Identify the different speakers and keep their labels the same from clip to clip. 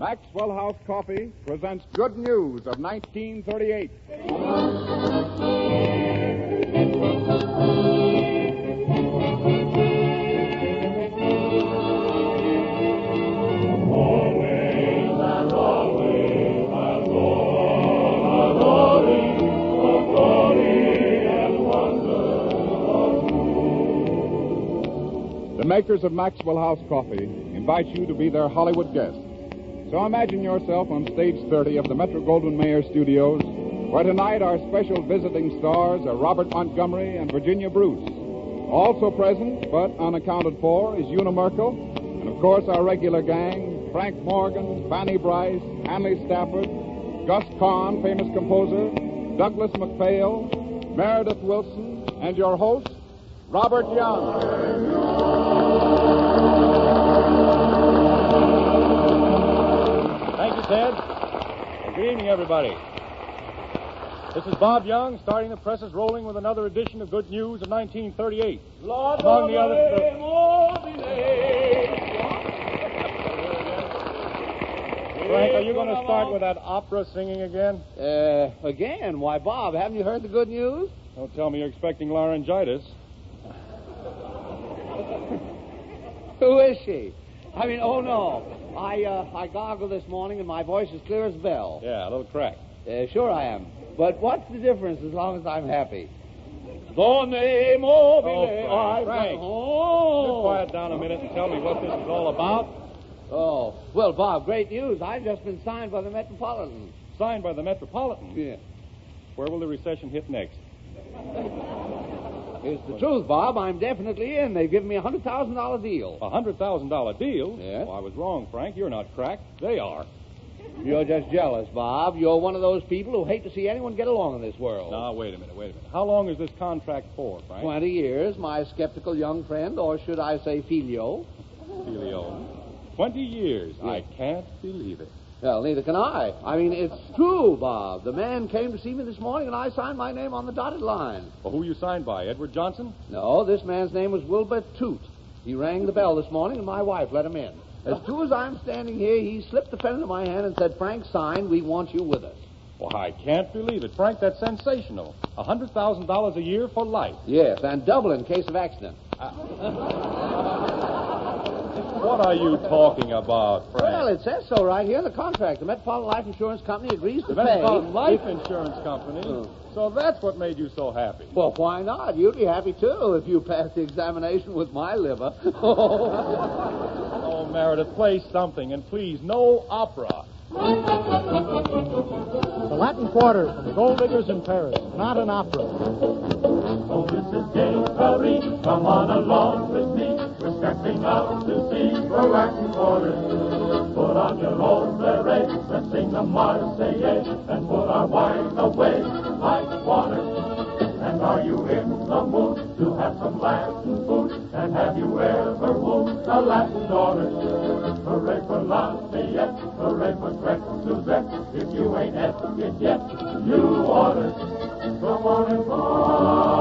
Speaker 1: Maxwell House Coffee presents Good News of 1938. The makers of Maxwell House Coffee invite you to be their Hollywood guest. So imagine yourself on stage 30 of the Metro-Goldwyn-Mayer Studios, where tonight our special visiting stars are Robert Montgomery and Virginia Bruce. Also present, but unaccounted for, is Una Merkel, and of course our regular gang, Frank Morgan, Fanny Bryce, Hanley Stafford, Gus Kahn, famous composer, Douglas MacPhail, Meredith Wilson, and your host, Robert Young.
Speaker 2: Thank you, Ted. Good evening, everybody. This is Bob Young, starting the presses rolling with another edition of Good News of 1938. Among the other... Frank, are you going to start with that opera singing again?
Speaker 3: Again? Why, Bob, haven't you heard the good news?
Speaker 2: Don't tell me you're expecting laryngitis.
Speaker 3: Who is she? I mean, oh, no. I gargled this morning and my voice is clear as a bell.
Speaker 2: Yeah, a little crack.
Speaker 3: Sure I am. But what's the difference as long as I'm happy?
Speaker 2: Frank. Just quiet down a minute and tell me what this is all about.
Speaker 3: Oh, well, Bob, great news. I've just been signed by the Metropolitan.
Speaker 2: Signed by the Metropolitan?
Speaker 3: Yeah.
Speaker 2: Where will the recession hit next?
Speaker 3: It's the truth, Bob. I'm definitely in. They've given me a $100,000 deal.
Speaker 2: A $100,000 deal?
Speaker 3: Yes.
Speaker 2: Oh, I was wrong, Frank. You're not cracked. They are.
Speaker 3: You're just jealous, Bob. You're one of those people who hate to see anyone get along in this world.
Speaker 2: Now, wait a minute. How long is this contract for, Frank?
Speaker 3: 20 years, my skeptical young friend, or should I say filio.
Speaker 2: Filio. 20 years.
Speaker 3: Yes.
Speaker 2: I can't believe it.
Speaker 3: Well, neither can I. I mean, it's true, Bob. The man came to see me this morning, and I signed my name on the dotted line.
Speaker 2: Well, who you signed by? Edward Johnson?
Speaker 3: No, this man's name was Wilbur Toot. He rang the bell this morning, and my wife let him in. As soon as I'm standing here, he slipped the pen into my hand and said, "Frank, sign. We want you with us."
Speaker 2: Well, I can't believe it. Frank, that's sensational. $100,000 a year for life.
Speaker 3: Yes, and double in case of accident.
Speaker 2: What are you talking about, Frank?
Speaker 3: Well, it says so right here in the contract. The Metropolitan Life Insurance Company agrees to
Speaker 2: The
Speaker 3: pay.
Speaker 2: Metropolitan Life Insurance Company? So that's what made you so happy.
Speaker 3: Well, why not? You'd be happy, too, if you passed the examination with my liver.
Speaker 2: Oh, Meredith, play something, and please, no opera.
Speaker 4: The Latin Quarter from the Gold Diggers in Paris, not an opera.
Speaker 5: Oh, this is gay Paris, come on along with me. We're stepping out to see the Latin Quarter. Put on your old beret, let's sing the Marseillaise, and put our wine away like water. And are you in the mood to have some Latin food? And have you ever wooed a Latin daughter? Hooray for Lafayette, hooray for Grec Suzette. If you ain't effed it yet, you oughta. Come on and parlay.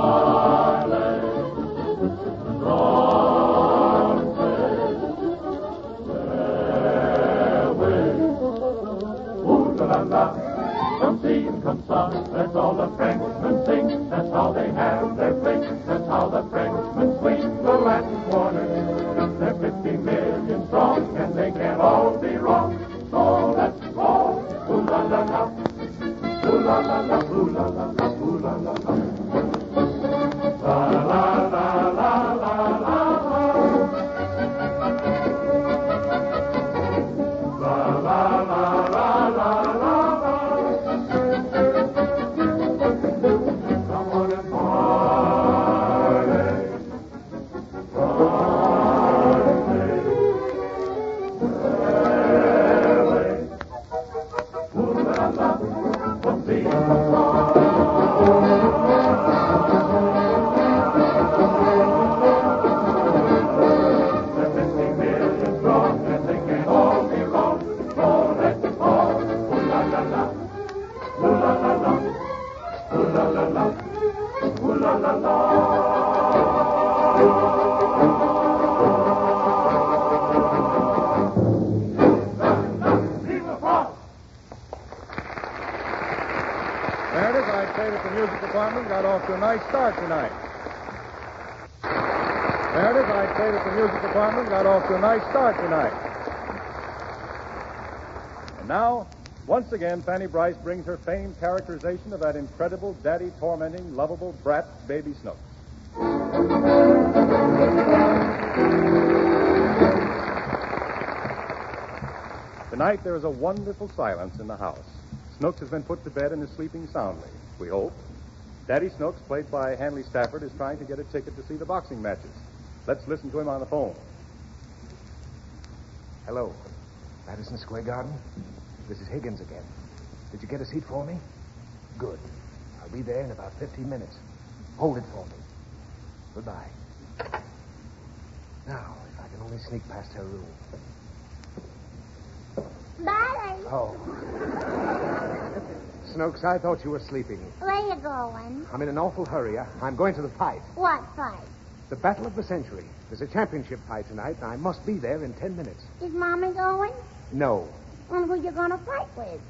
Speaker 5: Come see and come saw, that's all the Frenchmen sing. That's how they have their fling. That's how the Frenchmen swing the Latin Quarter. They're 50 million strong, and they can't all be wrong. So let's go. Ooh la la la. Ooh la la la. Ooh la la la. Ooh la la la. La la la la la la. La la la la la la. That's
Speaker 2: I'd say that the music department got off to a nice start tonight. Meredith, I'd say that the music department got off to a nice start tonight. And now, once again, Fanny Bryce brings her famed characterization of that incredible, daddy-tormenting, lovable brat, Baby Snooks. Tonight, there is a wonderful silence in the house. Snooks has been put to bed and is sleeping soundly, we hope. Daddy Snooks, played by Hanley Stafford, is trying to get a ticket to see the boxing matches. Let's listen to him on the phone.
Speaker 6: Hello. Madison Square Garden? This is Higgins again. Did you get a seat for me? Good. I'll be there in about 15 minutes. Hold it for me. Goodbye. Now, if I can only sneak past her room.
Speaker 7: Bye.
Speaker 6: Oh. Snooks, I thought you were sleeping.
Speaker 7: Where you going?
Speaker 6: I'm in an awful hurry. I'm going to the fight.
Speaker 7: What fight?
Speaker 6: The Battle of the Century. There's a championship fight tonight, and I must be there in 10 minutes.
Speaker 7: Is Mommy going?
Speaker 6: No.
Speaker 7: And who you gonna fight with?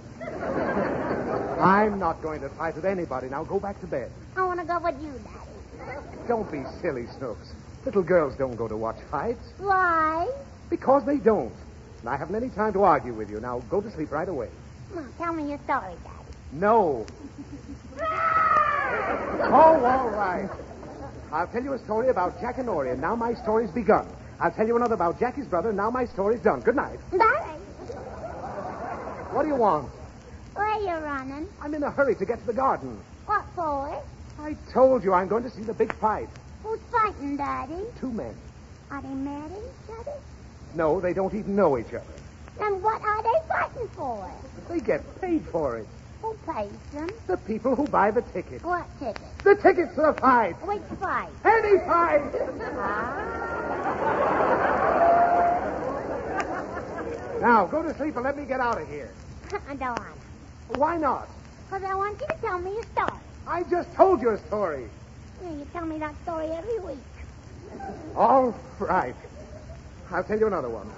Speaker 6: I'm not going to fight with anybody. Now go back to bed.
Speaker 7: I wanna go with you, Daddy.
Speaker 6: Don't be silly, Snooks. Little girls don't go to watch fights.
Speaker 7: Why?
Speaker 6: Because they don't. And I haven't any time to argue with you. Now go to sleep right away.
Speaker 7: Come on, tell me your story, Daddy.
Speaker 6: No. Oh, all right. I'll tell you a story about Jack and Ori, and now my story's begun. I'll tell you another about Jackie's brother, and now my story's done. Good night.
Speaker 7: Daddy,
Speaker 6: What do you want?
Speaker 7: where you running?
Speaker 6: I'm in a hurry to get to the garden.
Speaker 7: What for?
Speaker 6: I told you I'm going to see the big fight.
Speaker 7: Who's fighting, Daddy?
Speaker 6: 2 men.
Speaker 7: Are they mad at each other?
Speaker 6: No, they don't even know each other.
Speaker 7: Then what are they fighting for?
Speaker 6: They get paid for it.
Speaker 7: Who pays them?
Speaker 6: The people who buy the ticket.
Speaker 7: What ticket?
Speaker 6: The tickets to the fight.
Speaker 7: Which fight?
Speaker 6: Any fight. Now, go to sleep and let me get out of here.
Speaker 7: I don't want
Speaker 6: Why not?
Speaker 7: Because I want you to tell me a story.
Speaker 6: I just told you a story.
Speaker 7: Yeah, you tell me that story every week.
Speaker 6: All right. I'll tell you another one.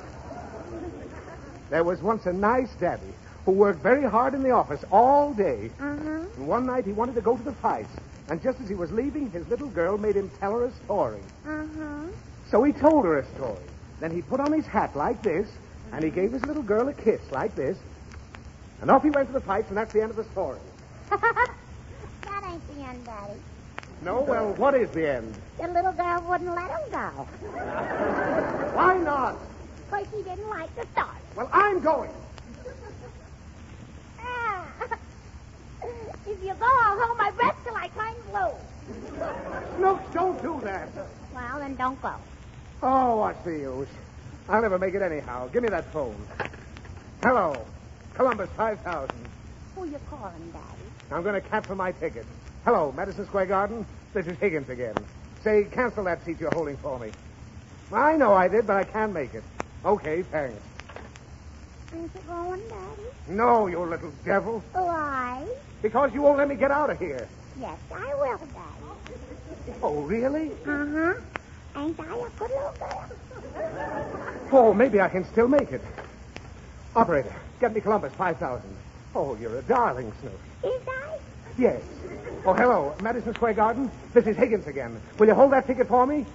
Speaker 6: There was once a nice daddy who worked very hard in the office all day.
Speaker 7: Uh-huh.
Speaker 6: And one night he wanted to go to the fight. And just as he was leaving, his little girl made him tell her a story.
Speaker 7: Uh-huh.
Speaker 6: So he told her a story. Then he put on his hat like this, and he gave his little girl a kiss like this. And off he went to the fights, and that's the end of the story.
Speaker 7: That ain't the end, Daddy.
Speaker 6: No? Well, what is the end?
Speaker 7: The little girl wouldn't let him go.
Speaker 6: Why not?
Speaker 7: Because she didn't like the story.
Speaker 6: Well, I'm going.
Speaker 7: Ah. If you go, I'll hold my breath till I turn blue.
Speaker 6: Snooks, don't do that.
Speaker 7: Well, then don't go.
Speaker 6: Oh, what's the use? I'll never make it anyhow. Give me that phone. Hello. Columbus, 5,000.
Speaker 7: Who you calling, Daddy?
Speaker 6: I'm going to cancel my ticket. Hello, Madison Square Garden. This is Higgins again. Say, cancel that seat you're holding for me. I know I did, but I can't make it. Okay, thanks.
Speaker 7: Ain't you going, Daddy?
Speaker 6: No, you little devil.
Speaker 7: Why?
Speaker 6: Because you won't let me get out of here.
Speaker 7: Yes, I will, Daddy.
Speaker 6: Oh, really?
Speaker 7: Uh-huh. Ain't I a good little girl?
Speaker 6: Oh, maybe I can still make it. Operator, get me Columbus, 5,000. Oh, you're a darling, Snoop.
Speaker 7: Is I?
Speaker 6: Yes. Oh, hello, Madison Square Garden. This is Higgins again. Will you hold that ticket for me?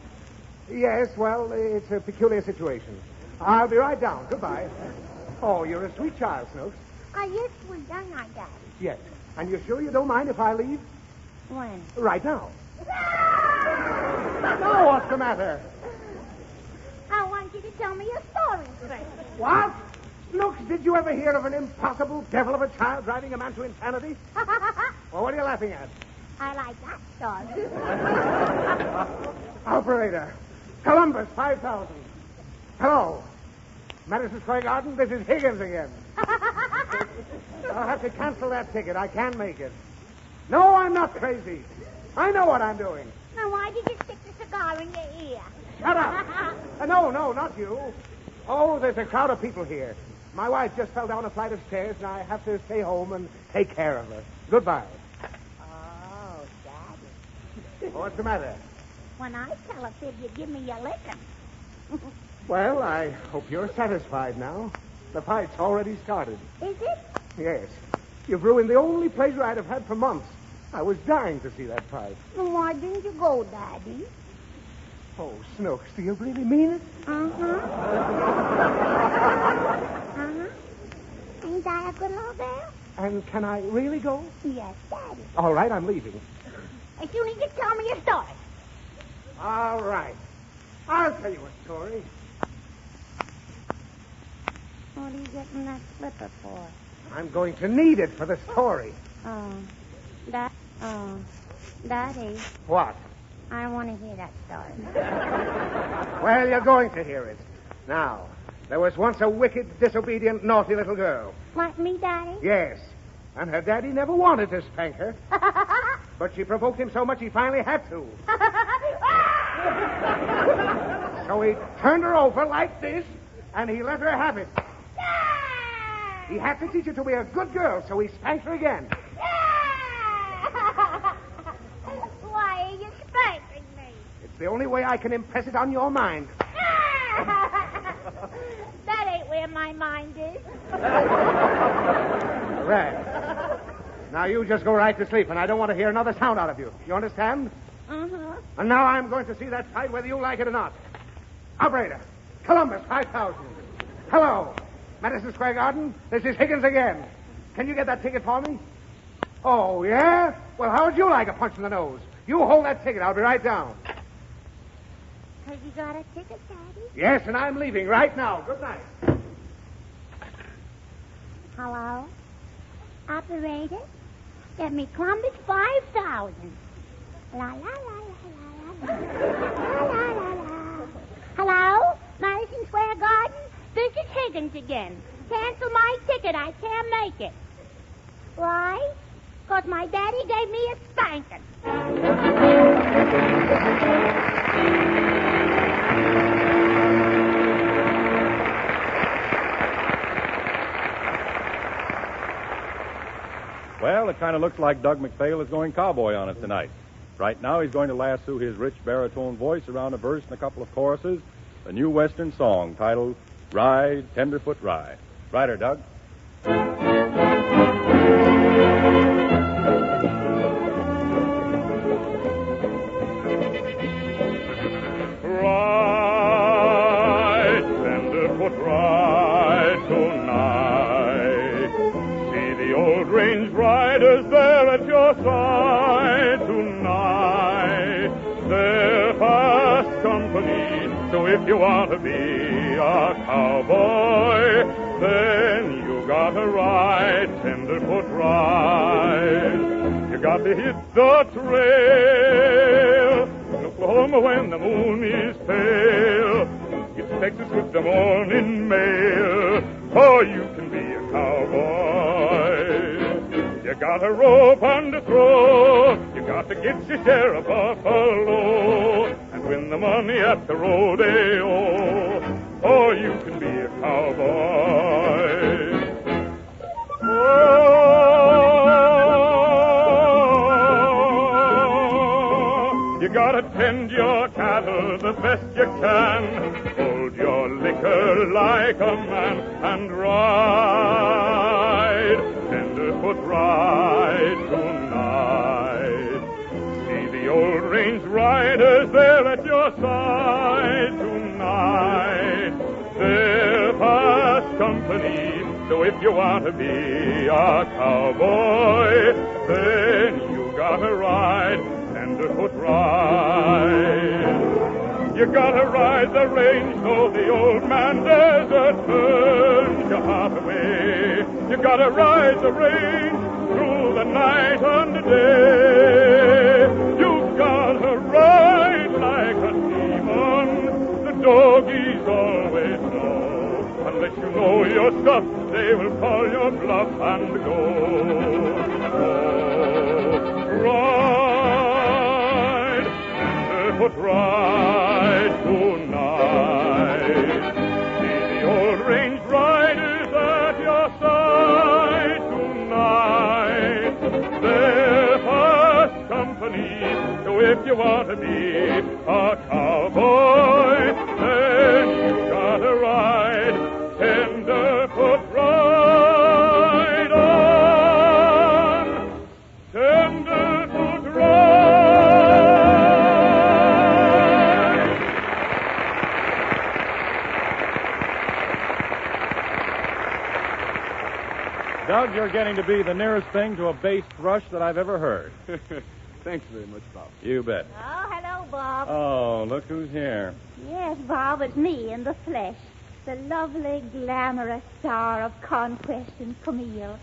Speaker 6: Yes, well, it's a peculiar situation. I'll be right down. Goodbye. Oh, you're a sweet child, Snooks.
Speaker 7: Are you sweet, aren't I, Daddy?
Speaker 6: Yes. And you're sure you don't mind if I leave?
Speaker 7: When?
Speaker 6: Right now. Now, what's the matter?
Speaker 7: I want you to tell me a story first.
Speaker 6: What? Snooks, did you ever hear of an impossible devil of a child driving a man to insanity? Well, what are you laughing at?
Speaker 7: I like that story.
Speaker 6: Operator, Columbus, 5,000. Hello. Madison Square Garden, this is Higgins again. I'll have to cancel that ticket. I can't make it. No, I'm not crazy. I know what I'm doing.
Speaker 7: Now, why did you stick the cigar in your ear?
Speaker 6: Shut up. No, not you. Oh, there's a crowd of people here. My wife just fell down a flight of stairs, and I have to stay home and take care of her. Goodbye.
Speaker 7: Oh, Daddy.
Speaker 6: What's the matter?
Speaker 7: When I tell a fib, you give me your licking.
Speaker 6: Well, I hope you're satisfied now. The fight's already started.
Speaker 7: Is it?
Speaker 6: Yes. You've ruined the only pleasure I'd have had for months. I was dying to see that pipe.
Speaker 7: Well, why didn't you go, Daddy?
Speaker 6: Oh, Snooks, do you really mean it?
Speaker 7: Ain't I a good little girl?
Speaker 6: And can I really go?
Speaker 7: Yes, Daddy.
Speaker 6: All right, I'm leaving.
Speaker 7: As soon as you tell me your story.
Speaker 6: All right. I'll tell you a story.
Speaker 7: What are you getting that slipper for?
Speaker 6: I'm going to need it for the story.
Speaker 7: Daddy,
Speaker 6: What?
Speaker 7: I want to hear that story.
Speaker 6: Well, you're going to hear it. Now, there was once a wicked, disobedient, naughty little girl.
Speaker 7: Like me, Daddy?
Speaker 6: Yes. And her daddy never wanted to spank her. But she provoked him so much he finally had to. So he turned her over like this, and he let her have it. He had to teach her to be a good girl, so he spanked her again.
Speaker 7: Why are you spanking me?
Speaker 6: It's the only way I can impress it on your mind.
Speaker 7: That ain't where my mind is.
Speaker 6: Right. Now you just go right to sleep, and I don't want to hear another sound out of you. You understand? And now I'm going to see that fight whether you like it or not. Operator, Columbus, 5,000. Hello, Madison Square Garden. This is Higgins again. Can you get that ticket for me? Oh, yeah? Well, how would you like a punch in the nose? You hold that ticket. I'll be right down.
Speaker 7: Have you got a ticket, Daddy?
Speaker 6: Yes, and I'm leaving right now. Good night.
Speaker 7: Hello? Operator? Get me Columbus 5,000. La, la, la, la, la, la, la, la, la, la. Hello? Madison Square Garden? This is Higgins again. Cancel my ticket. I can't make it. Why? Because my daddy gave me a spanking.
Speaker 2: Well, it kind of looks like Doug McPhail is going cowboy on us tonight. Right now, he's going to lasso his rich baritone voice around a verse and a couple of choruses, a new Western song titled Ride, Tenderfoot Ride. Rider, Doug.
Speaker 5: Ride, tenderfoot, ride tonight. See the old range riders there at your side tonight. They're fast company, so if you want to be a cowboy, then you gotta ride, tenderfoot, ride. You got to hit the trail in Oklahoma when the moon is pale. Get to Texas with the morning mail, oh, you can be a cowboy. You got a rope and a throw, you got to get your share of buffalo, and win the money at the rodeo, oh, you can be a cowboy. You gotta tend your cattle the best you can. Hold your liquor like a man and ride, tenderfoot, ride tonight. See the old range riders there at your side tonight. They're fast company, so if you want to be a cowboy, then you gotta ride, tenderfoot, ride. You gotta ride the range so the old man desert turns your heart away. You gotta ride the range through the night and the day. You gotta ride like a demon. The doggies always know. Unless you know your stuff, they will call your bluff and go. Oh, ride, tenderfoot, ride tonight. See the old range riders at your side tonight. They're fast company, so if you want to be a cowboy, then you gotta ride, tenderfoot, ride on, tenderfoot.
Speaker 2: Doug, you're getting to be the nearest thing to a bass thrush that I've ever heard.
Speaker 1: Thanks very much, Bob.
Speaker 2: You bet.
Speaker 7: Oh, hello, Bob.
Speaker 2: Oh, look who's here.
Speaker 7: Yes, Bob, it's me in the flesh. The lovely, glamorous star of Conquest and Camille,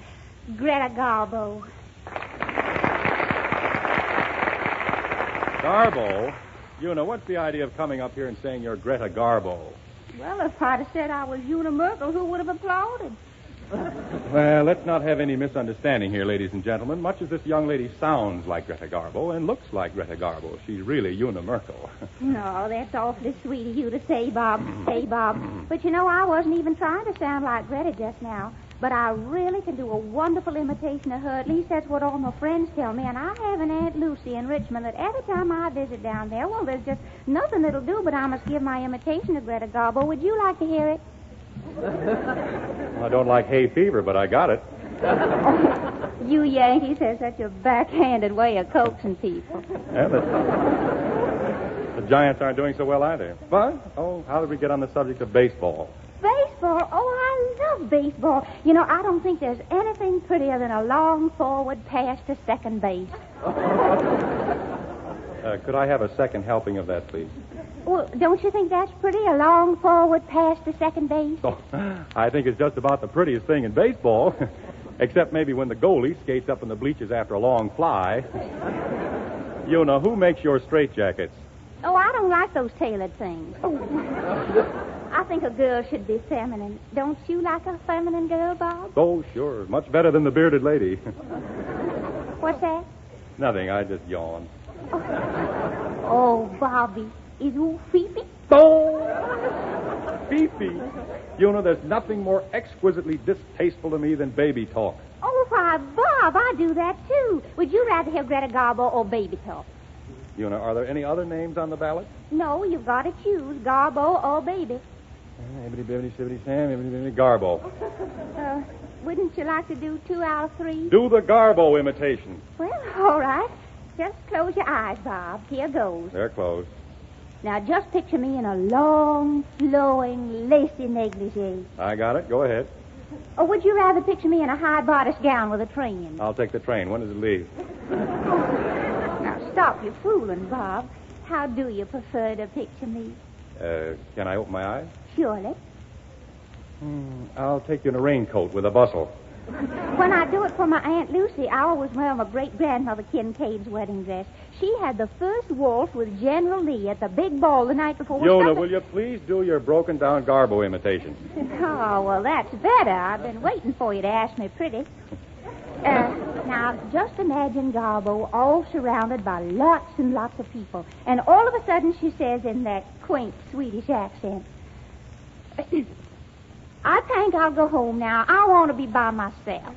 Speaker 7: Greta Garbo.
Speaker 2: Garbo? Una, what's the idea of coming up here and saying you're Greta Garbo?
Speaker 7: Well, if I'd have said I was Una Merkel, who would have applauded?
Speaker 2: Well, let's not have any misunderstanding here, ladies and gentlemen. Much as this young lady sounds like Greta Garbo and looks like Greta Garbo, she's really Una Merkel.
Speaker 7: No, that's awfully sweet of you to say, Bob. Hey, Bob. But you know, I wasn't even trying to sound like Greta just now. But I really can do a wonderful imitation of her. At least that's what all my friends tell me. And I have an Aunt Lucy in Richmond that every time I visit down there, well, there's just nothing that'll do but I must give my imitation of Greta Garbo. Would you like to hear it?
Speaker 2: I don't like hay fever, but I got it.
Speaker 7: You Yankees have such a backhanded way of coaxing people.
Speaker 2: Yeah, the Giants aren't doing so well either. But, how did we get on the subject of baseball?
Speaker 7: Baseball? Oh, I love baseball. You know, I don't think there's anything prettier than a long forward pass to second base.
Speaker 2: Could I have a second helping of that, please?
Speaker 7: Well, don't you think that's pretty? A long forward pass to second base?
Speaker 2: Oh, I think it's just about the prettiest thing in baseball. Except maybe when the goalie skates up in the bleachers after a long fly. You know, who makes your straitjackets?
Speaker 7: Oh, I don't like those tailored things. I think a girl should be feminine. Don't you like a feminine girl, Bob?
Speaker 2: Oh, sure. Much better than the bearded lady.
Speaker 7: What's that?
Speaker 2: Nothing. I just yawned.
Speaker 7: Oh, Bobby. Is you Fifi?
Speaker 2: Oh! Fifi. You know, there's nothing more exquisitely distasteful to me than baby talk.
Speaker 7: Oh, why, Bob, I do that, too. Would you rather hear Greta Garbo or baby talk?
Speaker 2: You know, are there any other names on the ballot?
Speaker 7: No, you've got to choose Garbo or baby.
Speaker 2: Garbo.
Speaker 7: Wouldn't you like to do 2 out of 3?
Speaker 2: Do the Garbo imitation.
Speaker 7: Well, all right. Just close your eyes, Bob. Here goes.
Speaker 2: They're closed.
Speaker 7: Now, just picture me in a long, flowing, lacy negligee.
Speaker 2: I got it. Go ahead.
Speaker 7: Or would you rather picture me in a high bodice gown with a train?
Speaker 2: I'll take the train. When does it leave?
Speaker 7: Now, stop your fooling, Bob. How do you prefer to picture me?
Speaker 2: Can I open my eyes?
Speaker 7: Surely.
Speaker 2: I'll take you in a raincoat with a bustle.
Speaker 7: When I do it for my Aunt Lucy, I always wear my great-grandmother Kincaid's wedding dress. She had the first waltz with General Lee at the big ball the night before.
Speaker 2: Yona, will you please do your broken-down Garbo imitation?
Speaker 7: Oh, well, that's better. I've been waiting for you to ask me pretty. Now, just imagine Garbo all surrounded by lots and lots of people. And all of a sudden she says in that quaint Swedish accent, I think I'll go home now. I want to be by myself.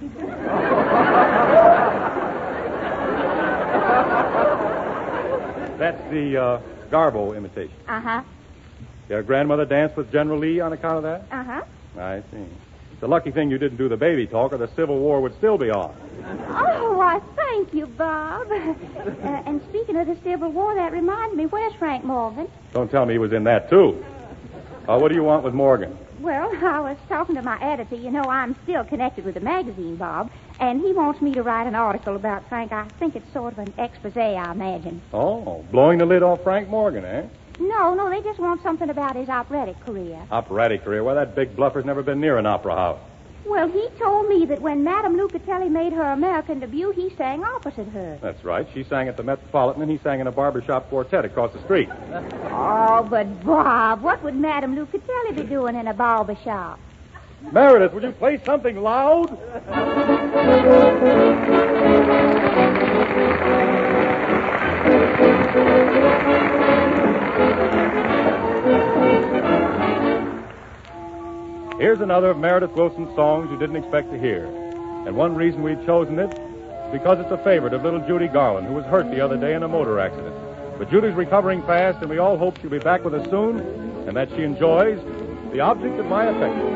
Speaker 2: That's the Garbo imitation.
Speaker 7: Uh-huh.
Speaker 2: Your grandmother danced with General Lee on account of that?
Speaker 7: Uh-huh.
Speaker 2: I see. It's a lucky thing you didn't do the baby talk, or the Civil War would still be on.
Speaker 7: Oh, why, thank you, Bob. And speaking of the Civil War, that reminds me, where's Frank Morgan?
Speaker 2: Don't tell me he was in that, too. What do you want with Morgan?
Speaker 7: Well, I was talking to my editor. You know, I'm still connected with the magazine, Bob, and he wants me to write an article about Frank. I think it's sort of an expose, I imagine.
Speaker 2: Oh, blowing the lid off Frank Morgan, eh?
Speaker 7: No, they just want something about his operatic career.
Speaker 2: Operatic career? Well, that big bluffer's never been near an opera house.
Speaker 7: Well, he told me that when Madame Lucatelli made her American debut, he sang opposite her.
Speaker 2: That's right. She sang at the Metropolitan, and he sang in a barbershop quartet across the street.
Speaker 7: Oh, but Bob, what would Madame Lucatelli be doing in a barbershop?
Speaker 2: Meredith, will you play something loud? Here's another of Meredith Wilson's songs you didn't expect to hear. And one reason we've chosen it is because it's a favorite of little Judy Garland, who was hurt the other day in a motor accident. But Judy's recovering fast, and we all hope she'll be back with us soon, and that she enjoys the object of my affection.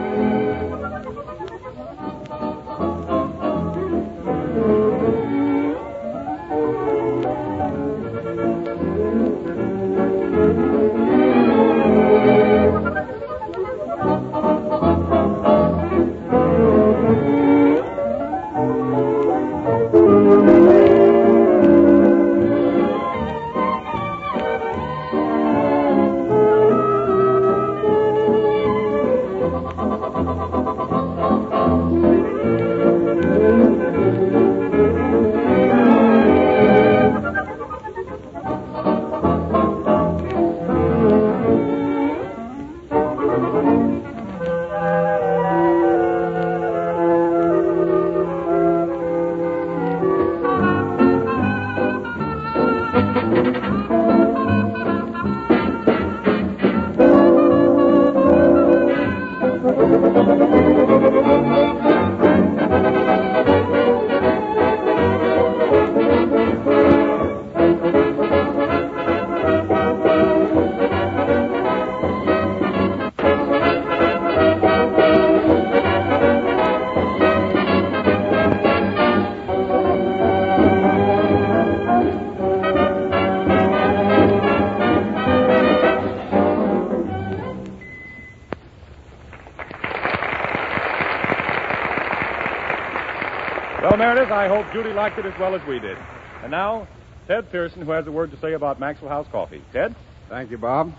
Speaker 2: Well, Meredith, I hope Judy liked it as well as we did. And now, Ted Pearson, who has a word to say about Maxwell House Coffee. Ted?
Speaker 1: Thank you, Bob.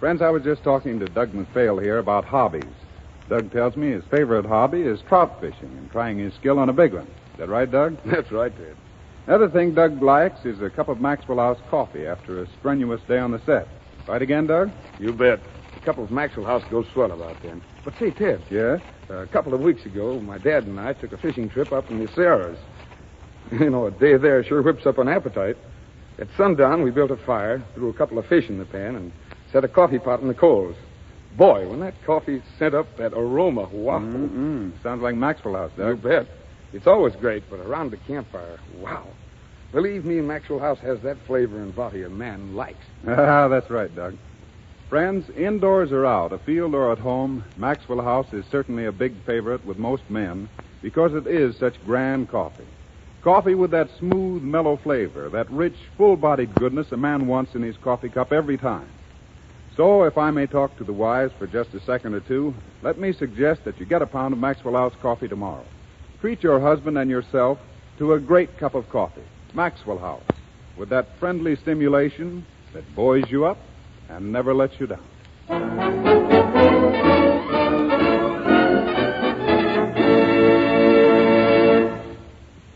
Speaker 1: Friends, I was just talking to Doug McPhail here about hobbies. Doug tells me his favorite hobby is trout fishing and trying his skill on a big one. Is that right, Doug?
Speaker 8: That's right, Ted.
Speaker 1: Another thing Doug likes is a cup of Maxwell House coffee after a strenuous day on the set. Right again, Doug?
Speaker 8: You bet. A couple of Maxwell House goes swell about then. But say, Ted.
Speaker 1: Yeah?
Speaker 8: A couple of weeks ago, my dad and I took a fishing trip up in the Sierras. You know, a day there sure whips up an appetite. At sundown, we built a fire, threw a couple of fish in the pan, and set a coffee pot in the coals. Boy, when that coffee sent up that aroma, wow.
Speaker 1: Sounds like Maxwell House,
Speaker 8: You
Speaker 1: Doug.
Speaker 8: bet. It's always great, but around the campfire, wow. Believe me, Maxwell House has that flavor and body a man likes.
Speaker 1: Ah, that's right, Doug. Friends, indoors or out, afield or at home, Maxwell House is certainly a big favorite with most men because it is such grand coffee. Coffee with that smooth, mellow flavor, that rich, full-bodied goodness a man wants in his coffee cup every time. So, if I may talk to the wives for just a second or two, let me suggest that you get a pound of Maxwell House coffee tomorrow. Treat your husband and yourself to a great cup of coffee, Maxwell House, with that friendly stimulation that buoys you up and never lets you down.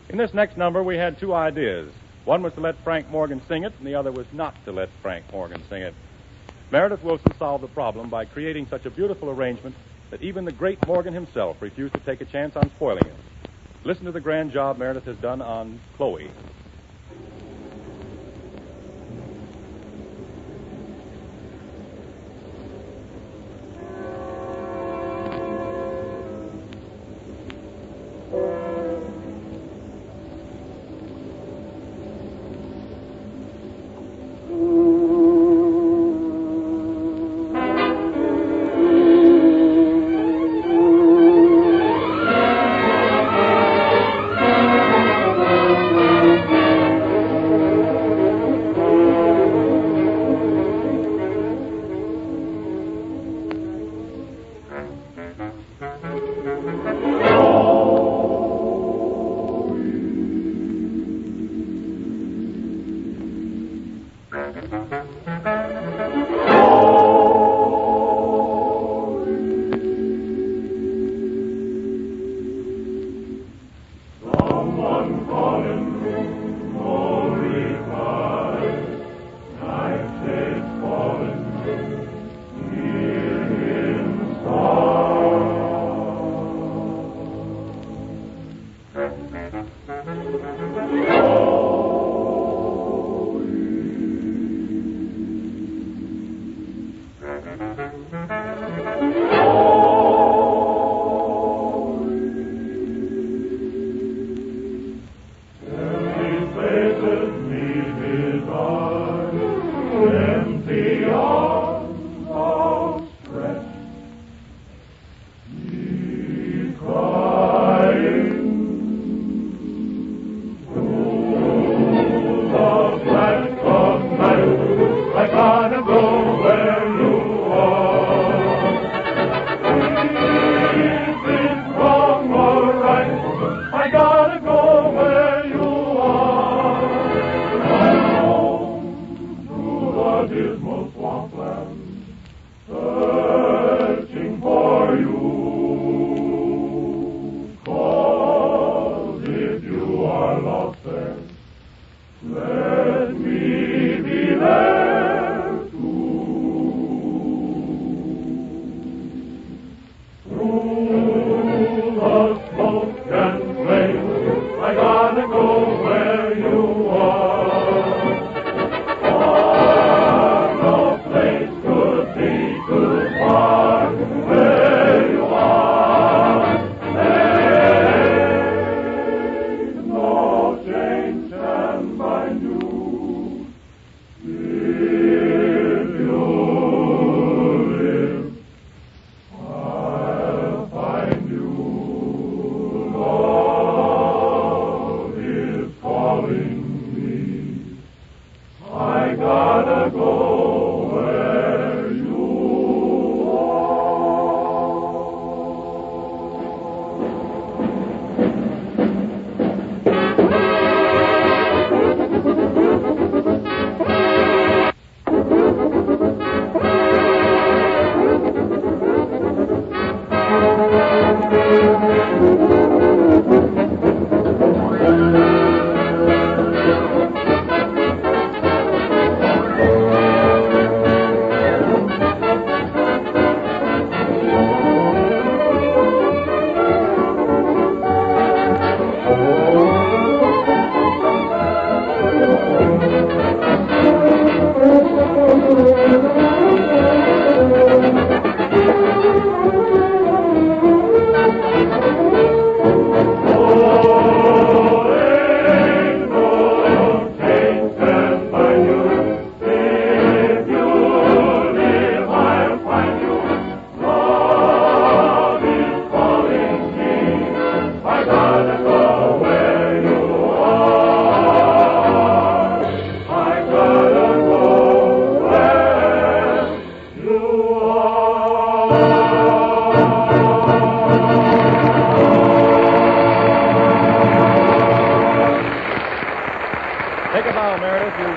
Speaker 2: In this next number, we had two ideas. One was to let Frank Morgan sing it, and the other was not to let Frank Morgan sing it. Meredith Wilson solved the problem by creating such a beautiful arrangement that even the great Morgan himself refused to take a chance on spoiling it. Listen to the grand job Meredith has done on Chloe.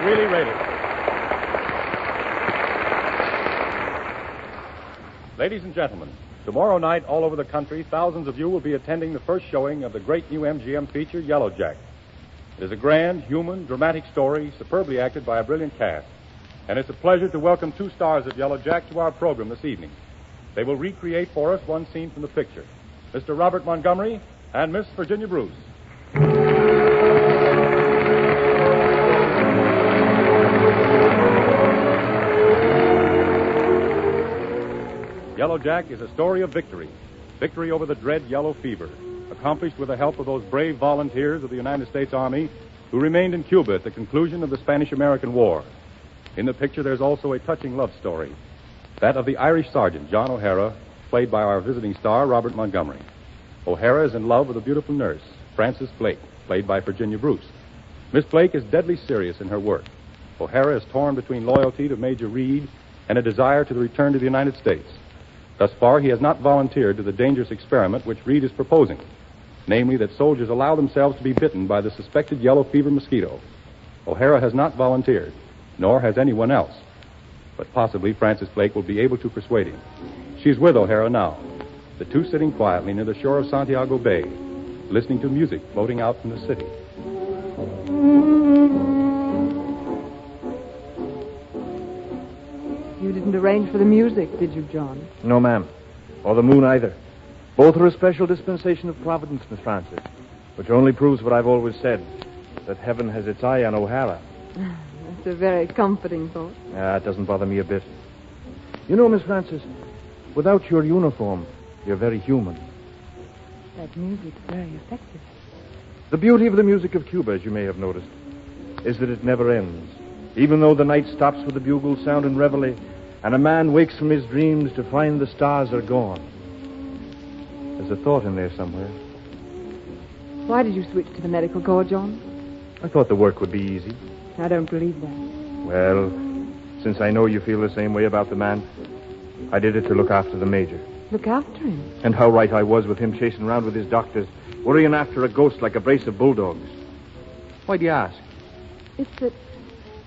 Speaker 2: really rated. Ladies and gentlemen, tomorrow night, all over the country, thousands of you will be attending the first showing of the great new MGM feature, Yellow Jack. It is a grand, human, dramatic story, superbly acted by a brilliant cast. And it's a pleasure to welcome two stars of Yellow Jack to our program this evening. They will recreate for us one scene from the picture. Mr. Robert Montgomery and Miss Virginia Bruce. Yellow Jack is a story of victory. Victory over the dread yellow fever, accomplished with the help of those brave volunteers of the United States Army who remained in Cuba at the conclusion of the Spanish-American War. In the picture, there's also a touching love story, that of the Irish sergeant, John O'Hara, played by our visiting star, Robert Montgomery. O'Hara is in love with a beautiful nurse, Frances Blake, played by Virginia Bruce. Miss Blake is deadly serious in her work. O'Hara is torn between loyalty to Major Reed and a desire to return to the United States. Thus far, he has not volunteered to the dangerous experiment which Reed is proposing, namely that soldiers allow themselves to be bitten by the suspected yellow fever mosquito. O'Hara has not volunteered, nor has anyone else. But possibly Frances Blake will be able to persuade him. She's with O'Hara now, the two sitting quietly near the shore of Santiago Bay, listening to music floating out from the city.
Speaker 9: You didn't arrange for the music, did you, John?
Speaker 10: No, ma'am. Or the moon either. Both are a special dispensation of Providence, Miss Frances, which only proves what I've always said, that heaven has its eye on O'Hara.
Speaker 9: That's a very comforting thought.
Speaker 10: It doesn't bother me a bit. You know, Miss Frances, without your uniform, you're very human.
Speaker 9: That music's very effective.
Speaker 10: The beauty of the music of Cuba, as you may have noticed, is that it never ends. Even though the night stops with the bugle sound in reveille, and a man wakes from his dreams to find the stars are gone. There's a thought in there somewhere.
Speaker 9: Why did you switch to the medical corps, John?
Speaker 10: I thought the work would be easy.
Speaker 9: I don't believe that.
Speaker 10: Well, since I know you feel the same way about the man, I did it to look after the major.
Speaker 9: Look after him?
Speaker 10: And how right I was with him chasing around with his doctors, worrying after a ghost like a brace of bulldogs. Why do you ask?
Speaker 9: It's that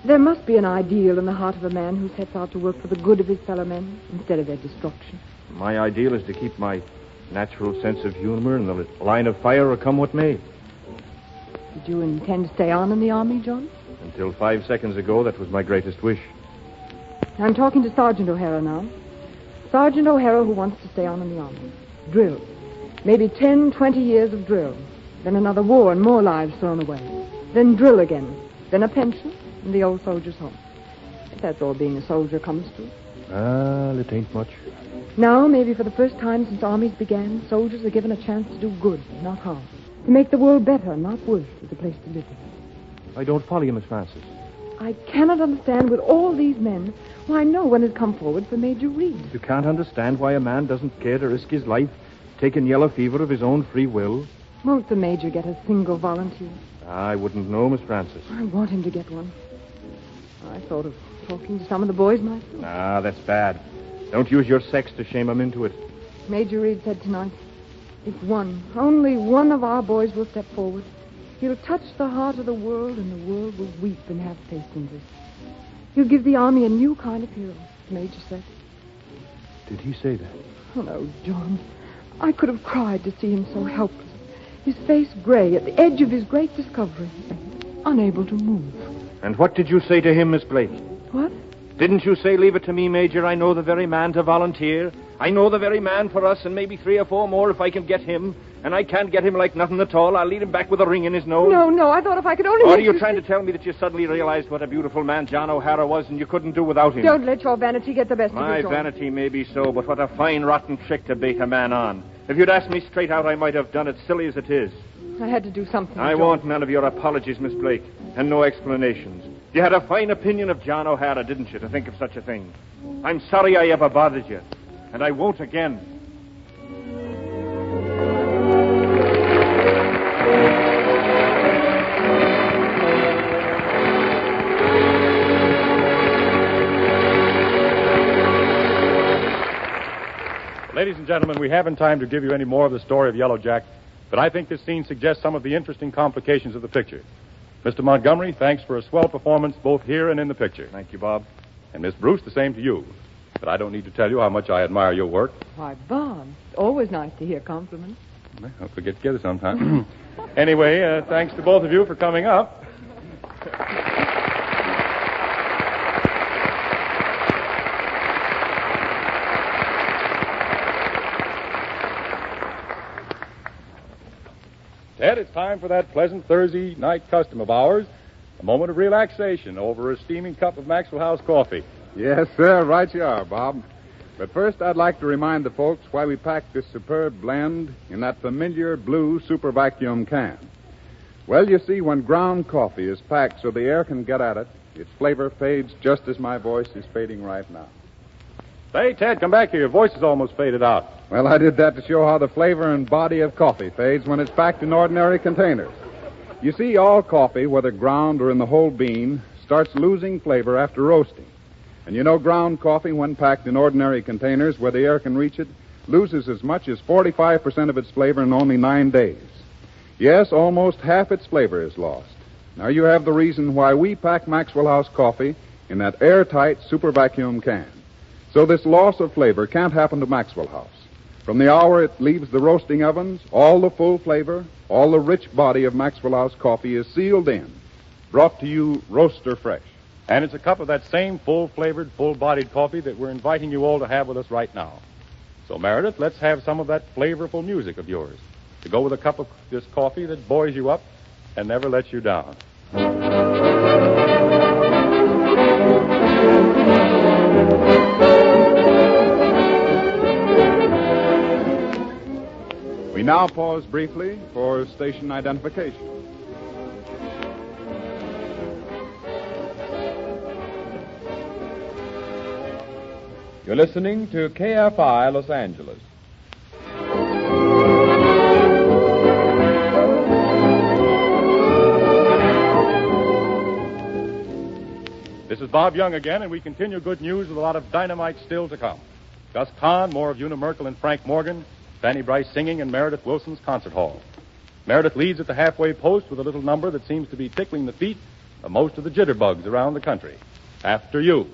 Speaker 9: there must be an ideal in the heart of a man who sets out to work for the good of his fellow men instead of their destruction.
Speaker 10: My ideal is to keep my natural sense of humor in the line of fire or come what may.
Speaker 9: Did you intend to stay on in the army, John?
Speaker 10: Until 5 seconds ago, that was my greatest wish.
Speaker 9: I'm talking to Sergeant O'Hara now. Sergeant O'Hara who wants to stay on in the army. Drill. Maybe 10, 20 years of drill. Then another war and more lives thrown away. Then drill again. Then a pension and the old soldier's home. That's all being a soldier comes to.
Speaker 10: Well, it ain't much.
Speaker 9: Now, maybe for the first time since armies began, soldiers are given a chance to do good, not harm. To make the world better, not worse, is a place to live in.
Speaker 10: I don't follow you, Miss Frances.
Speaker 9: I cannot understand with all these men why no one has come forward for Major Reed.
Speaker 10: You can't understand why a man doesn't care to risk his life taking yellow fever of his own free will?
Speaker 9: Won't the Major get a single volunteer?
Speaker 10: I wouldn't know, Miss Frances.
Speaker 9: I want him to get one. I thought of talking to some of the boys myself.
Speaker 10: That's bad. Don't use your sex to shame him into it.
Speaker 9: Major Reed said tonight, if one, only one of our boys will step forward, he'll touch the heart of the world and the world will weep and have faith in this. He'll give the army a new kind of hero, the Major said.
Speaker 10: Did he say that?
Speaker 9: Oh, no, John. I could have cried to see him so helpless, his face gray at the edge of his great discovery, unable to move.
Speaker 10: And what did you say to him, Miss Blake?
Speaker 9: What?
Speaker 10: Didn't you say, leave it to me, Major? I know the very man to volunteer. I know the very man for us and maybe 3 or 4 more if I can get him. And I can't get him like nothing at all. I'll lead him back with a ring in his nose.
Speaker 9: No, I thought if I could only...
Speaker 10: Or are you trying to tell me that you suddenly realized what a beautiful man John O'Hara was and you couldn't do without him?
Speaker 9: Don't let your vanity get the best of you,
Speaker 10: My
Speaker 9: John.
Speaker 10: vanity may be so, but what a fine, rotten trick to bait a man on. If you'd asked me straight out, I might have done it, silly as it is.
Speaker 9: I had to do something,
Speaker 10: I
Speaker 9: John.
Speaker 10: want none of your apologies, Miss Blake, and no explanations. You had a fine opinion of John O'Hara, didn't you, to think of such a thing? I'm sorry I ever bothered you, and I won't again.
Speaker 2: Ladies and gentlemen, we haven't time to give you any more of the story of Yellow Jack, but I think this scene suggests some of the interesting complications of the picture. Mr. Montgomery, thanks for a swell performance both here and in the picture.
Speaker 10: Thank you, Bob.
Speaker 2: And Miss Bruce, the same to you. But I don't need to tell you how much I admire your work.
Speaker 9: Why, Bob, it's always nice to hear compliments.
Speaker 2: Well, hope we get together sometime. Anyway, thanks to both of you for coming up. Ted, it's time for that pleasant Thursday night custom of ours, a moment of relaxation over a steaming cup of Maxwell House coffee.
Speaker 1: Yes, sir. Right you are, Bob. But first, I'd like to remind the folks why we packed this superb blend in that familiar blue super vacuum can. Well, you see, when ground coffee is packed so the air can get at it, its flavor fades just as my voice is fading right now.
Speaker 2: Say, Ted, come back here. Your voice is almost faded out.
Speaker 1: Well, I did that to show how the flavor and body of coffee fades when it's packed in ordinary containers. You see, all coffee, whether ground or in the whole bean, starts losing flavor after roasting. And you know, ground coffee, when packed in ordinary containers where the air can reach it, loses as much as 45% of its flavor in only 9 days. Yes, almost half its flavor is lost. Now you have the reason why we pack Maxwell House coffee in that airtight super vacuum can. So this loss of flavor can't happen to Maxwell House. From the hour it leaves the roasting ovens, all the full flavor, all the rich body of Maxwell House coffee is sealed in, brought to you roaster fresh.
Speaker 2: And it's a cup of that same full-flavored, full-bodied coffee that we're inviting you all to have with us right now. So, Meredith, let's have some of that flavorful music of yours to go with a cup of this coffee that buoys you up and never lets you down.
Speaker 1: We now pause briefly for station identification.
Speaker 11: You're listening to KFI Los Angeles.
Speaker 2: This is Bob Young again, and we continue good news with a lot of dynamite still to come. Gus Kahn, more of Una Merkel and Frank Morgan, Fanny Bryce singing in Meredith Wilson's concert hall. Meredith leads at the halfway post with a little number that seems to be tickling the feet of most of the jitterbugs around the country. After You.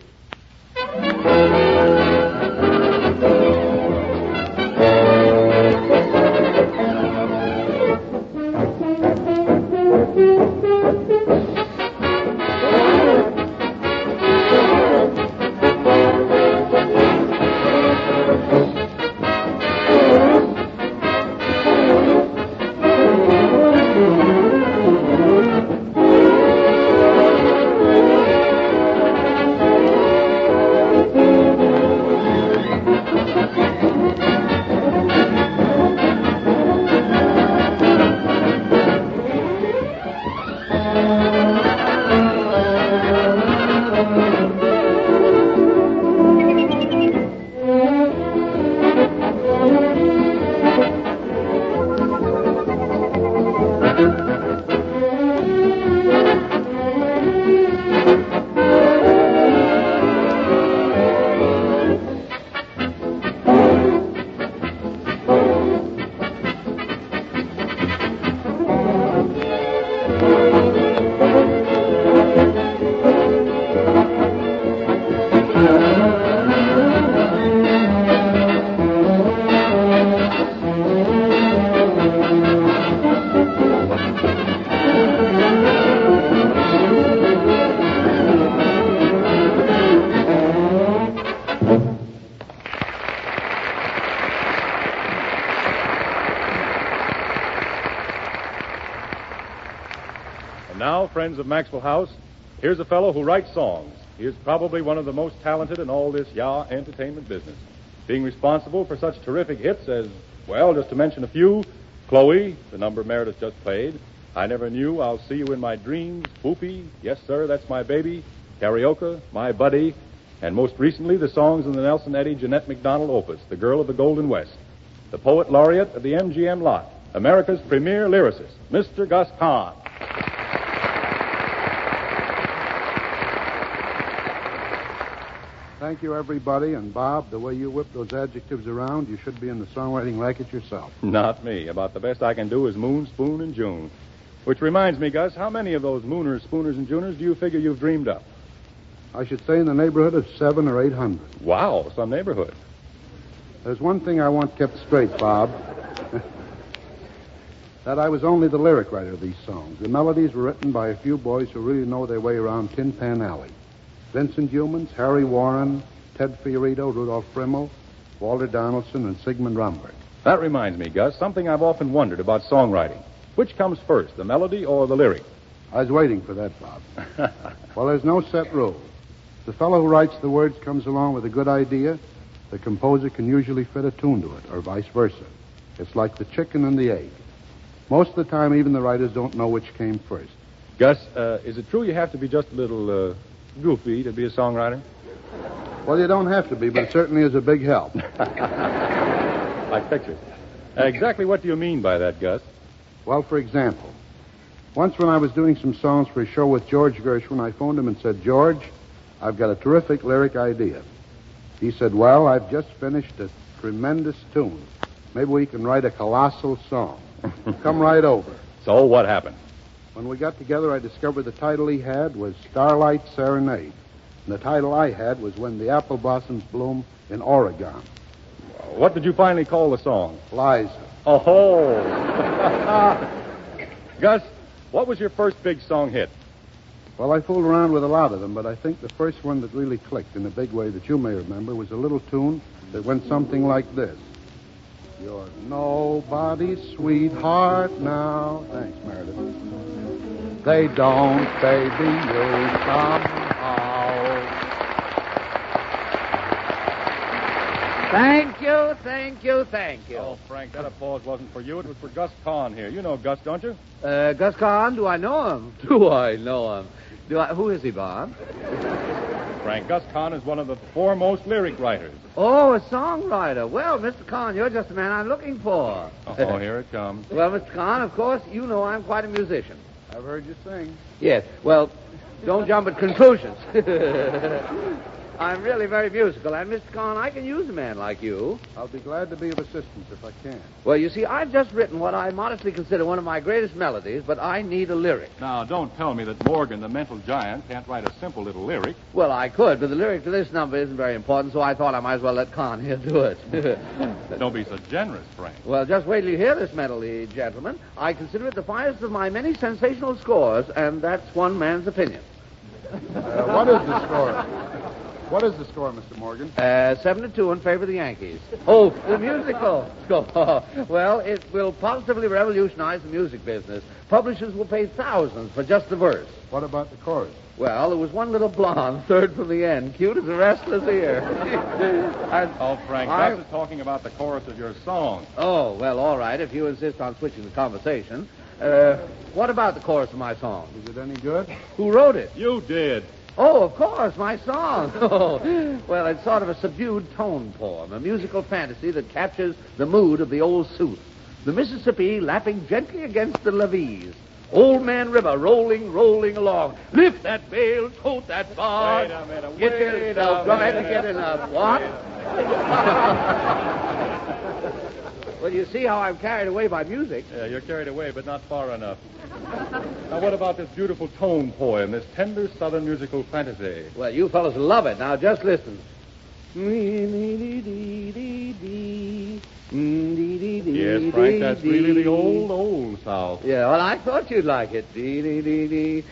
Speaker 2: Now, friends of Maxwell House, here's a fellow who writes songs. He is probably one of the most talented in all this entertainment business, being responsible for such terrific hits as, well, just to mention a few, Chloe, the number Meredith just played, I Never Knew, I'll See You in My Dreams, Whoopee, Yes Sir, That's My Baby, Karaoke, My Buddy, and most recently the songs in the Nelson Eddy Jeanette MacDonald opus, The Girl of the Golden West, the poet laureate of the MGM lot, America's premier lyricist, Mr. Gus Kahn.
Speaker 12: Thank you, everybody. And, Bob, the way you whip those adjectives around, you should be in the songwriting racket yourself.
Speaker 2: Not me. About the best I can do is Moon, Spoon, and June. Which reminds me, Gus, how many of those Mooners, Spooners, and Juners do you figure you've dreamed up?
Speaker 12: I should say in the neighborhood of 700 or 800.
Speaker 2: Wow, some neighborhood.
Speaker 12: There's one thing I want kept straight, Bob. That I was only the lyric writer of these songs. The melodies were written by a few boys who really know their way around Tin Pan Alley. Vincent Humans, Harry Warren, Ted Fiorito, Rudolph Frimmel, Walter Donaldson, and Sigmund Romberg.
Speaker 2: That reminds me, Gus, something I've often wondered about songwriting. Which comes first, the melody or the lyric?
Speaker 12: I was waiting for that, Bob. Well, there's no set rule. If the fellow who writes the words comes along with a good idea, the composer can usually fit a tune to it, or vice versa. It's like the chicken and the egg. Most of the time, even the writers don't know which came first.
Speaker 2: Gus, is it true you have to be just a little goofy to be a songwriter?
Speaker 12: Well, you don't have to be, but it certainly is a big help.
Speaker 2: Like pictures. Exactly what do you mean by that, Gus?
Speaker 12: Well, for example, once when I was doing some songs for a show with George Gershwin, I phoned him and said, George, I've got a terrific lyric idea. He said, well, I've just finished a tremendous tune. Maybe we can write a colossal song. Come right over.
Speaker 2: So what happened?
Speaker 12: When we got together, I discovered the title he had was Starlight Serenade. And the title I had was When the Apple Blossoms Bloom in Oregon.
Speaker 2: What did you finally call the song?
Speaker 12: Liza.
Speaker 2: Oh. Gus, what was your first big song hit?
Speaker 12: Well, I fooled around with a lot of them, but I think the first one that really clicked in a big way that you may remember was a little tune that went something like this. You're nobody's sweetheart now. Thanks, Meredith. They don't, baby, you somehow.
Speaker 3: Thank you, thank you, thank you.
Speaker 2: Oh, Frank, that applause wasn't for you. It was for Gus Kahn here. You know Gus, don't you?
Speaker 3: Gus Kahn, do I know him? Do I know him? Who is he, Bob?
Speaker 2: Frank, Gus Kahn is one of the foremost lyric writers.
Speaker 3: Oh, a songwriter. Well, Mr. Kahn, you're just the man I'm looking for.
Speaker 2: Oh, here it comes.
Speaker 3: Well, Mr. Kahn, of course, you know I'm quite a musician.
Speaker 12: I've heard you sing.
Speaker 3: Yes. Well, don't jump at conclusions. I'm really very musical, and Mr. Kahn, I can use a man like you.
Speaker 12: I'll be glad to be of assistance if I can.
Speaker 3: Well, you see, I've just written what I modestly consider one of my greatest melodies, but I need a lyric.
Speaker 2: Now, don't tell me that Morgan, the mental giant, can't write a simple little lyric.
Speaker 3: Well, I could, but the lyric to this number isn't very important, so I thought I might as well let Kahn here do it.
Speaker 2: Don't be so generous, Frank.
Speaker 3: Well, just wait till you hear this melody, gentlemen. I consider it the finest of my many sensational scores, and that's one man's opinion.
Speaker 12: What is the score? What is the score, Mr. Morgan?
Speaker 3: 7-2 in favor of the Yankees. Oh, the musical score. Well, it will positively revolutionize the music business. Publishers will pay thousands for just the verse.
Speaker 12: What about the chorus?
Speaker 3: Well, there was one little blonde, third from the end, cute as a restless ear.
Speaker 2: Oh, Frank, Gus is talking about the chorus of your song.
Speaker 3: Oh, well, all right, if you insist on switching the conversation. What about the chorus of my song?
Speaker 12: Is it any good?
Speaker 3: Who wrote it?
Speaker 2: You did.
Speaker 3: Oh, of course, my song. Oh, well, it's sort of a subdued tone poem, a musical fantasy that captures the mood of the old Sioux. The Mississippi lapping gently against the levees. Old Man River rolling, rolling along. Lift that bale, tote that bar.
Speaker 2: Wait a minute.
Speaker 3: Get yourself right to get enough. What? Well, you see how I'm carried away by music.
Speaker 2: Yeah, you're carried away, but not far enough. Now, what about this beautiful tone poem, this tender southern musical fantasy?
Speaker 3: Well, you fellows will love it. Now, just listen.
Speaker 2: Yes, Frank, that's really the old South.
Speaker 3: Yeah, well, I thought you'd like it.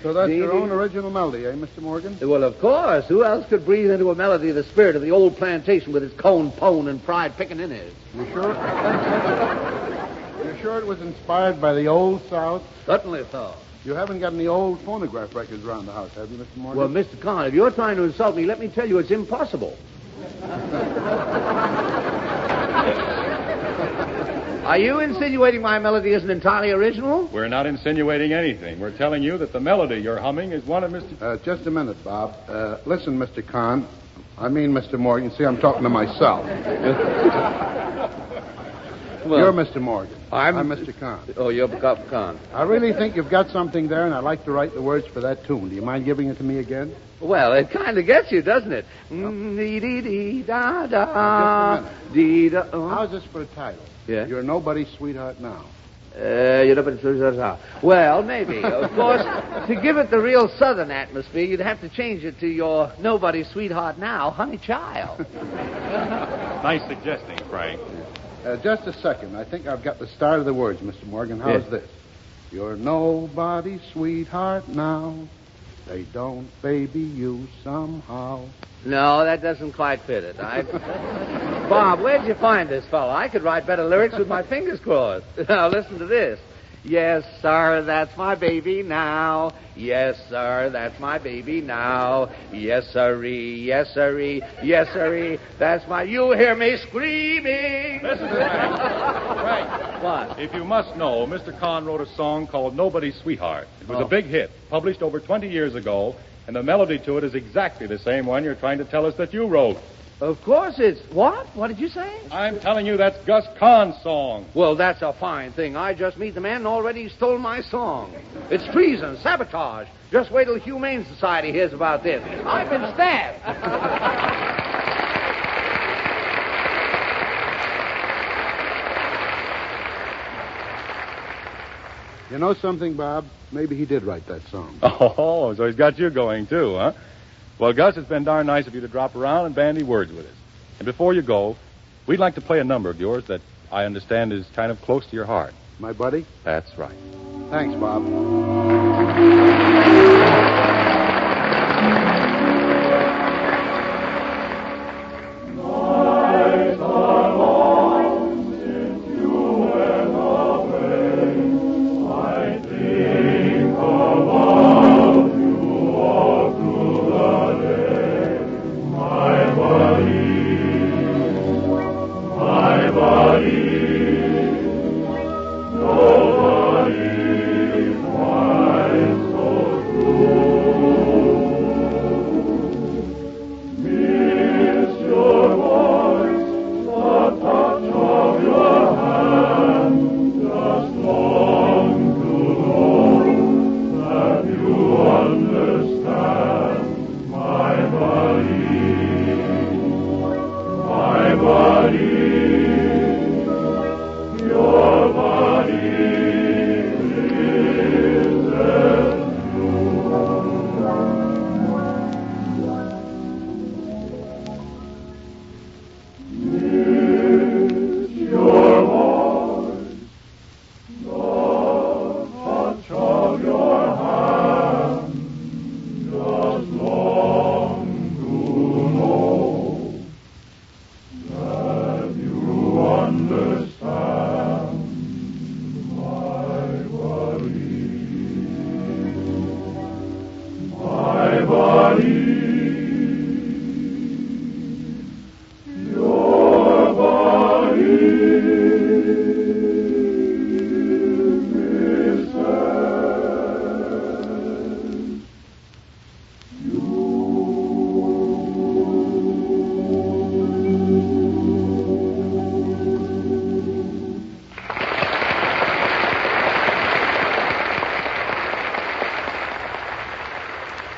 Speaker 12: So that's your own original melody, eh, Mr. Morgan?
Speaker 3: Well, of course. Who else could breathe into a melody the spirit of the old plantation with its cone, pone, and pride pickaninnies?
Speaker 12: You sure? You're sure it was inspired by the old South?
Speaker 3: Certainly so.
Speaker 12: You haven't got any old phonograph records around the house, have you, Mr. Morgan?
Speaker 3: Well, Mr. Kahn, if you're trying to insult me, let me tell you it's impossible. Are you insinuating my melody isn't entirely original?
Speaker 2: We're not insinuating anything. We're telling you that the melody you're humming is one of Mr.
Speaker 12: Just a minute, Bob. Listen, Mr. Kahn. I mean, Mr. Morgan. See, I'm talking to myself.
Speaker 3: Well,
Speaker 12: you're Mr. Morgan.
Speaker 3: I'm
Speaker 12: Mr. Kahn.
Speaker 3: Oh, you're Kahn.
Speaker 12: I really think you've got something there, and I'd like to write the words for that tune. Do you mind giving it to me again?
Speaker 3: Well, it kind of gets you, doesn't it?
Speaker 12: Dee-dee-da-da.
Speaker 3: Dee-da.
Speaker 12: How's this for a title?
Speaker 3: Yeah?
Speaker 12: You're nobody's sweetheart now.
Speaker 3: Well, maybe. Of course, to give it the real southern atmosphere, you'd have to change it to your nobody's sweetheart now, honey child.
Speaker 2: Nice suggesting, Frank.
Speaker 12: Just a second. I think I've got the start of the words, Mr. Morgan. How's this? You're nobody's sweetheart now. They don't baby you somehow.
Speaker 3: No, that doesn't quite fit it. Bob, where'd you find this fellow? I could write better lyrics with my fingers crossed. Now, listen to this. Yes, sir, that's my baby now. Yes, sir, that's my baby now. Yes, sirree, yes, sirree, yes, sirree. That's my... You hear me screaming.
Speaker 2: Listen, Frank.
Speaker 3: What?
Speaker 2: If you must know, Mr. Kahn wrote a song called Nobody's Sweetheart. It was a big hit, published over 20 years ago, and the melody to it is exactly the same one you're trying to tell us that you wrote.
Speaker 3: Of course it's... What? What did you say?
Speaker 2: I'm telling you that's Gus Kahn's song.
Speaker 3: Well, that's a fine thing. I just meet the man and already stole my song. It's treason, sabotage. Just wait till the Humane Society hears about this. I've been stabbed.
Speaker 12: You know something, Bob? Maybe he did write that song.
Speaker 2: Oh, so he's got you going, too, huh? Well, Gus, it's been darn nice of you to drop around and bandy words with us. And before you go, we'd like to play a number of yours that I understand is kind of close to your heart.
Speaker 12: My buddy?
Speaker 2: That's right.
Speaker 12: Thanks, Bob.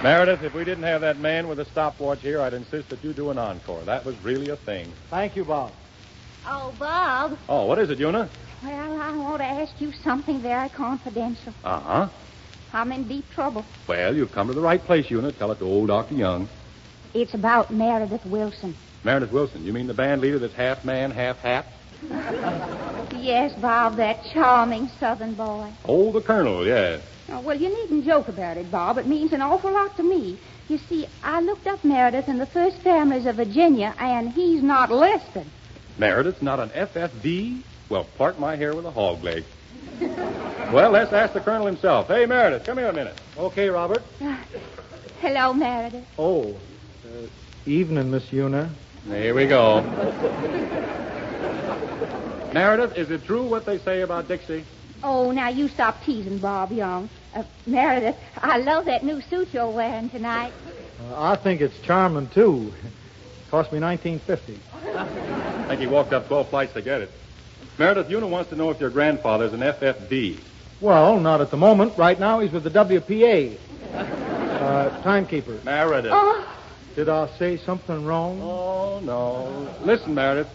Speaker 2: Meredith, if we didn't have that man with a stopwatch here, I'd insist that you do an encore. That was really a thing.
Speaker 4: Thank you, Bob.
Speaker 7: Oh, Bob.
Speaker 2: Oh, what is it, Una?
Speaker 7: Well, I want to ask you something very confidential.
Speaker 2: Uh-huh.
Speaker 7: I'm in deep trouble.
Speaker 2: Well, you've come to the right place, Una. Tell it to old Dr. Young.
Speaker 7: It's about Meredith Wilson.
Speaker 2: Meredith Wilson, you mean the band leader that's half man, half hat?
Speaker 7: Yes, Bob, that charming Southern boy.
Speaker 2: Oh, the Colonel, yes.
Speaker 7: Oh, well, you needn't joke about it, Bob. It means an awful lot to me. You see, I looked up Meredith in the first families of Virginia, and he's not listed.
Speaker 2: Meredith's not an FFD? Well, part my hair with a hog leg. Well, let's ask the Colonel himself. Hey, Meredith, come here a minute.
Speaker 4: Okay, Robert.
Speaker 7: Hello, Meredith.
Speaker 4: Oh, evening, Miss Una.
Speaker 2: There we go. Meredith, is it true what they say about Dixie?
Speaker 7: Oh, now you stop teasing, Bob Young. Meredith, I love that new suit you're wearing tonight.
Speaker 4: I think it's charming, too. Cost me $19.50.
Speaker 2: I think he walked up 12 flights to get it. Meredith, Una wants to know if your grandfather's an FFD.
Speaker 4: Well, not at the moment. Right now, he's with the WPA. Timekeeper.
Speaker 2: Meredith.
Speaker 4: Did I say something wrong?
Speaker 2: Oh, no. Listen, Meredith.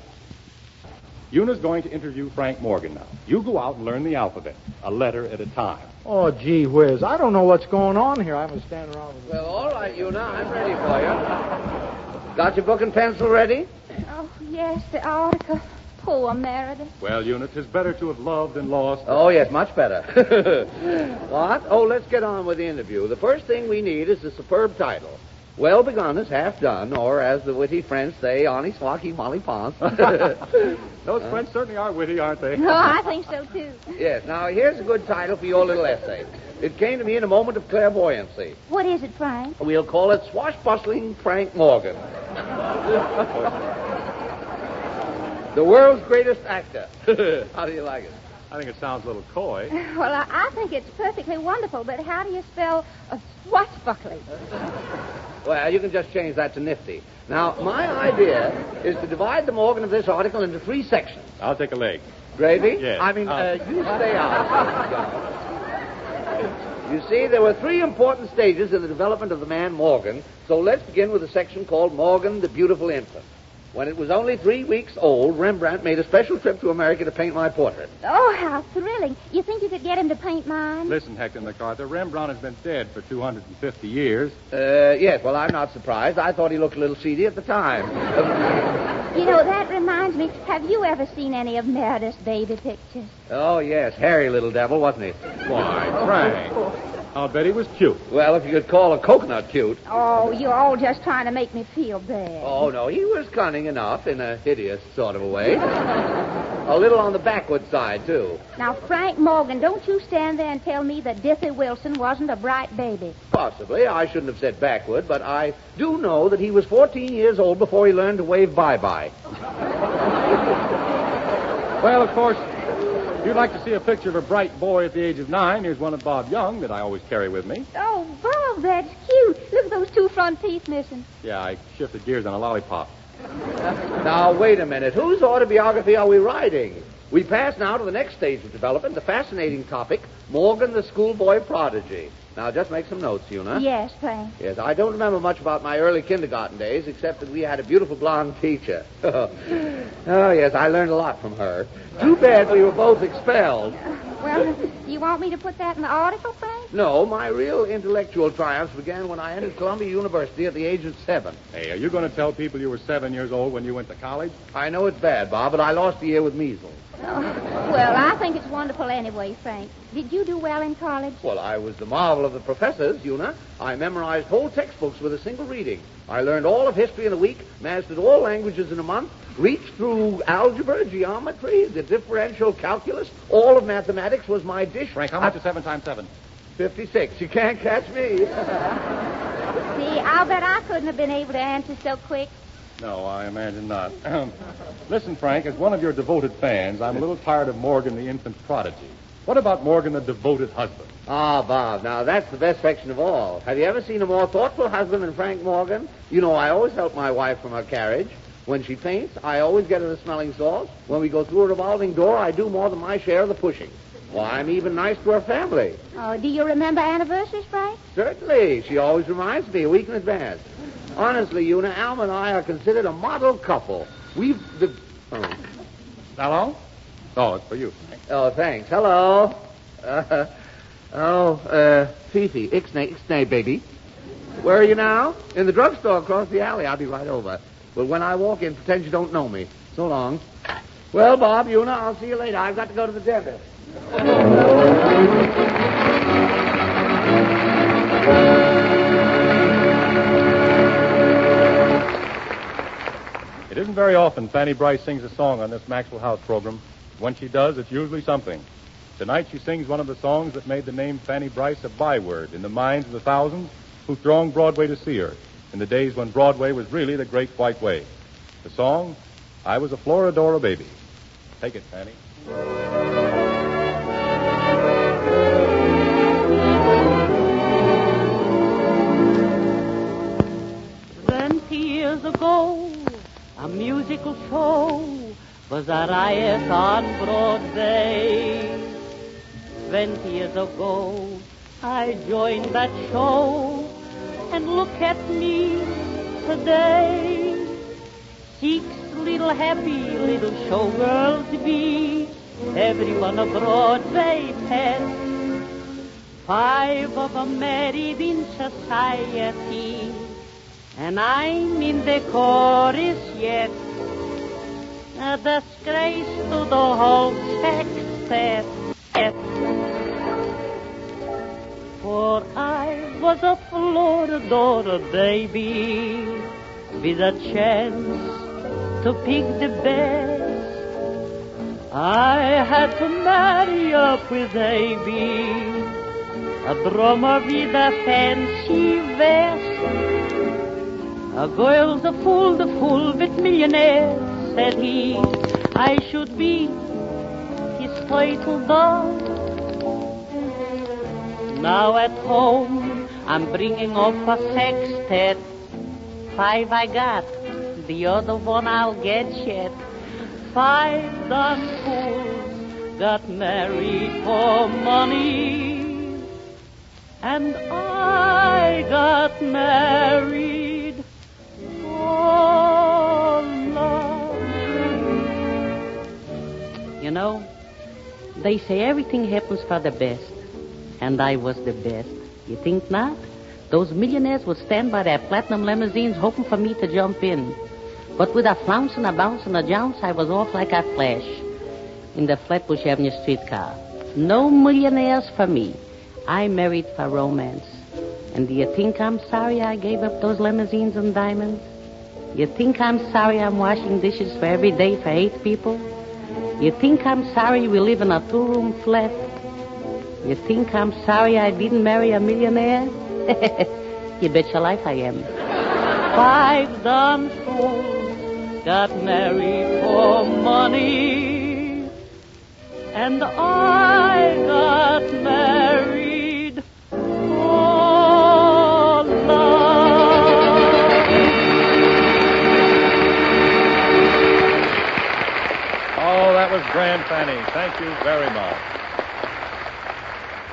Speaker 2: Una's going to interview Frank Morgan now. You go out and learn the alphabet, a letter at a time.
Speaker 4: Oh, gee whiz. I don't know what's going on here. I'm going to stand around with
Speaker 3: Well, all right, Una. I'm ready for you. Got your book and pencil ready?
Speaker 13: Oh, yes, the article. Poor Meredith.
Speaker 2: Well, Una, 'tis better to have loved and lost.
Speaker 3: Oh, yes, much better. What? Oh, let's get on with the interview. The first thing we need is a superb title. Well begun is half done, or as the witty French say, Ani Swaki Molly Ponce.
Speaker 2: Those French certainly are witty, aren't they?
Speaker 13: No, I think so, too.
Speaker 3: Yes, now here's a good title for your little essay. It came to me in a moment of clairvoyancy.
Speaker 13: What is it, Frank?
Speaker 3: We'll call it Swashbustling Frank Morgan. The world's greatest actor. How do you like it?
Speaker 2: I think it sounds a little coy.
Speaker 13: Well, I think it's perfectly wonderful, but how do you spell swashbuckling?
Speaker 3: Well, you can just change that to nifty. Now, my idea is to divide the Morgan of this article into 3 sections.
Speaker 2: I'll take a leg.
Speaker 3: Gravy?
Speaker 2: Yes.
Speaker 3: I mean, you stay out. You see, there were 3 important stages in the development of the man Morgan, so let's begin with a section called Morgan the Beautiful Infant. When it was only 3 weeks old, Rembrandt made a special trip to America to paint my portrait.
Speaker 13: Oh, how thrilling. You think you could get him to paint mine?
Speaker 2: Listen, Hector MacArthur, Rembrandt has been dead for 250 years.
Speaker 3: Yes, well, I'm not surprised. I thought he looked a little seedy at the time.
Speaker 13: You know, that reminds me, have you ever seen any of Meredith's baby pictures?
Speaker 3: Oh, yes, hairy little devil, wasn't he?
Speaker 2: Why, Frank, I'll bet he was cute.
Speaker 3: Well, if you could call a coconut cute.
Speaker 13: Oh, you're all just trying to make me feel bad.
Speaker 3: Oh, no, he was cunning enough in a hideous sort of a way. A little on the backward side, too.
Speaker 13: Now, Frank Morgan, don't you stand there and tell me that Diffie Wilson wasn't a bright baby.
Speaker 3: Possibly. I shouldn't have said backward, but I do know that he was 14 years old before he learned to wave bye-bye.
Speaker 2: Well, of course, if you'd like to see a picture of a bright boy at the age of 9, here's one of Bob Young that I always carry with me.
Speaker 13: Oh, Bob, that's cute. Look at those 2 front teeth missing.
Speaker 2: Yeah, I shifted gears on a lollipop.
Speaker 3: Now, wait a minute. Whose autobiography are we writing? We pass now to the next stage of development, the fascinating topic, Morgan the schoolboy prodigy. Now, just make some notes, Una.
Speaker 13: Yes, Frank.
Speaker 3: Yes, I don't remember much about my early kindergarten days, except that we had a beautiful blonde teacher. Oh, yes, I learned a lot from her. Too bad we were both expelled.
Speaker 13: Well, you want me to put that in the article, Frank?
Speaker 3: No, my real intellectual triumphs began when I entered Columbia University at the age of 7.
Speaker 2: Hey, are you going to tell people you were 7 years old when you went to college?
Speaker 3: I know it's bad, Bob, but I lost a year with measles.
Speaker 13: Oh, well, I think it's wonderful anyway, Frank. Did you do well in college?
Speaker 3: Well, I was the marvel of the professors, Una. I memorized whole textbooks with a single reading. I learned all of history in a week, mastered all languages in a month, reached through algebra, geometry, the differential calculus. All of mathematics was my dish.
Speaker 2: Frank, how much is 7 times 7?
Speaker 3: 56. You can't catch me.
Speaker 13: See, I'll bet I couldn't have been able to answer so quick.
Speaker 2: No, I imagine not. Listen, Frank, as one of your devoted fans, I'm a little tired of Morgan the infant prodigy. What about Morgan the devoted husband?
Speaker 3: Ah, Bob, now that's the best section of all. Have you ever seen a more thoughtful husband than Frank Morgan? You know, I always help my wife from her carriage. When she faints, I always get her the smelling salts. When we go through a revolving door, I do more than my share of the pushing. Why, I'm even nice to her family.
Speaker 13: Oh, do you remember anniversaries, Frank?
Speaker 3: Certainly. She always reminds me a week in advance. Honestly, Una, Alma and I are considered a model couple.
Speaker 2: Hello? Oh, it's for you.
Speaker 3: Oh, thanks. Hello. Fifi, ixnay, baby. Where are you now? In the drugstore across the alley. I'll be right over. But when I walk in, pretend you don't know me. So long. Well, Bob, Una, I'll see you later. I've got to go to the dentist.
Speaker 2: It isn't very often Fanny Bryce sings a song on this Maxwell House program. When she does, it's usually something. Tonight she sings one of the songs that made the name Fanny Bryce a byword in the minds of the thousands who thronged Broadway to see her in the days when Broadway was really the Great White Way. The song, I Was a Florodora Baby. Take it, Fanny.
Speaker 14: 20 years ago, a musical show was a riot on Broadway. 20 years ago, I joined that show, and look at me today. 6 little happy little showgirls be. Everyone a Broadway pet. 5 of them married in society, and I'm in the chorus yet. A disgrace to the whole sextet. For I was a Floridor baby with a chance to pick the best. I had to marry up with Davy, a drummer with a fancy vest. A girl's a fool with millionaires, said he. I should be his title dog. Now at home, I'm bringing up a sextet. 5 I got, the other one I'll get yet. 5 done fools got married for money, and I got married for love. You know, they say everything happens for the best, and I was the best. You think not? Those millionaires would stand by their platinum limousines hoping for me to jump in. But with a flounce and a bounce and a jounce, I was off like a flash in the Flatbush Avenue streetcar. No millionaires for me. I married for romance. And do you think I'm sorry I gave up those limousines and diamonds? You think I'm sorry I'm washing dishes for every day for 8 people? You think I'm sorry we live in a 2-room flat? You think I'm sorry I didn't marry a millionaire? You bet your life I am. 5 dumb fools got married for money, and I got married for love.
Speaker 2: Oh, that was grand, Fanny. Thank you very much.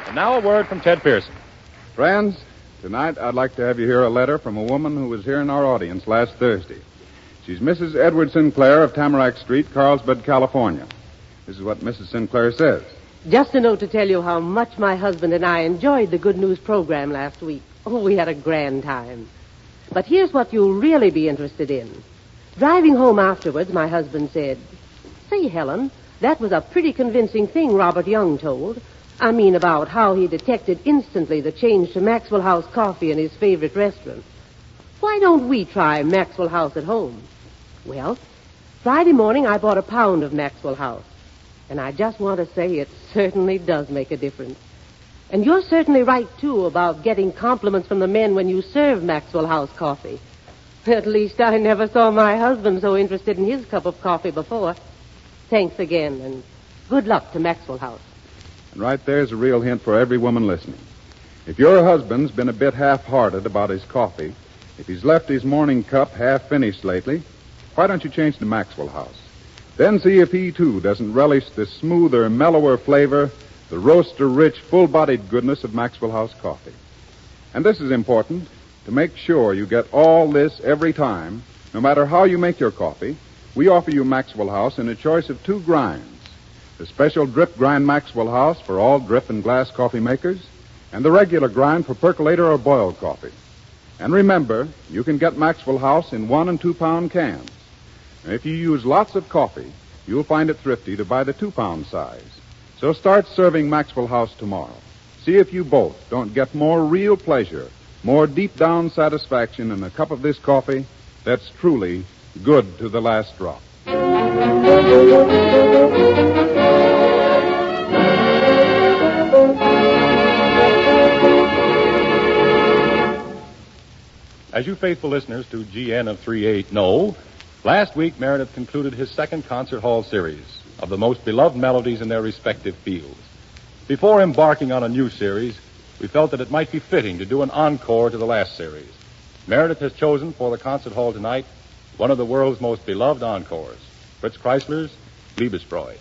Speaker 2: And now a word from Ted Pearson.
Speaker 1: Friends, tonight I'd like to have you hear a letter from a woman who was here in our audience last Thursday. She's Mrs. Edward Sinclair of Tamarack Street, Carlsbad, California. This is what Mrs. Sinclair says.
Speaker 15: Just a note to tell you how much my husband and I enjoyed the Good News program last week. Oh, we had a grand time. But here's what you'll really be interested in. Driving home afterwards, my husband said, "Say, Helen, that was a pretty convincing thing Robert Young told. I mean about how he detected instantly the change to Maxwell House coffee in his favorite restaurant. Why don't we try Maxwell House at home?" Well, Friday morning I bought a pound of Maxwell House. And I just want to say it certainly does make a difference. And you're certainly right, too, about getting compliments from the men when you serve Maxwell House coffee. At least I never saw my husband so interested in his cup of coffee before. Thanks again, and good luck to Maxwell House.
Speaker 1: And right there's a real hint for every woman listening. If your husband's been a bit half-hearted about his coffee, if he's left his morning cup half-finished lately, why don't you change to Maxwell House? Then see if he, too, doesn't relish the smoother, mellower flavor, the roaster-rich, full-bodied goodness of Maxwell House coffee. And this is important, to make sure you get all this every time, no matter how you make your coffee. We offer you Maxwell House in a choice of 2 grinds. The special drip grind Maxwell House for all drip and glass coffee makers, and the regular grind for percolator or boiled coffee. And remember, you can get Maxwell House in 1 and 2 pound cans. And if you use lots of coffee, you'll find it thrifty to buy the 2-pound size. So start serving Maxwell House tomorrow. See if you both don't get more real pleasure, more deep-down satisfaction in a cup of this coffee that's truly good to the last drop.
Speaker 2: As you faithful listeners to GN of 3/8 know, last week Meredith concluded his 2nd concert hall series of the most beloved melodies in their respective fields. Before embarking on a new series, we felt that it might be fitting to do an encore to the last series. Meredith has chosen for the concert hall tonight one of the world's most beloved encores, Fritz Kreisler's Liebesbräu.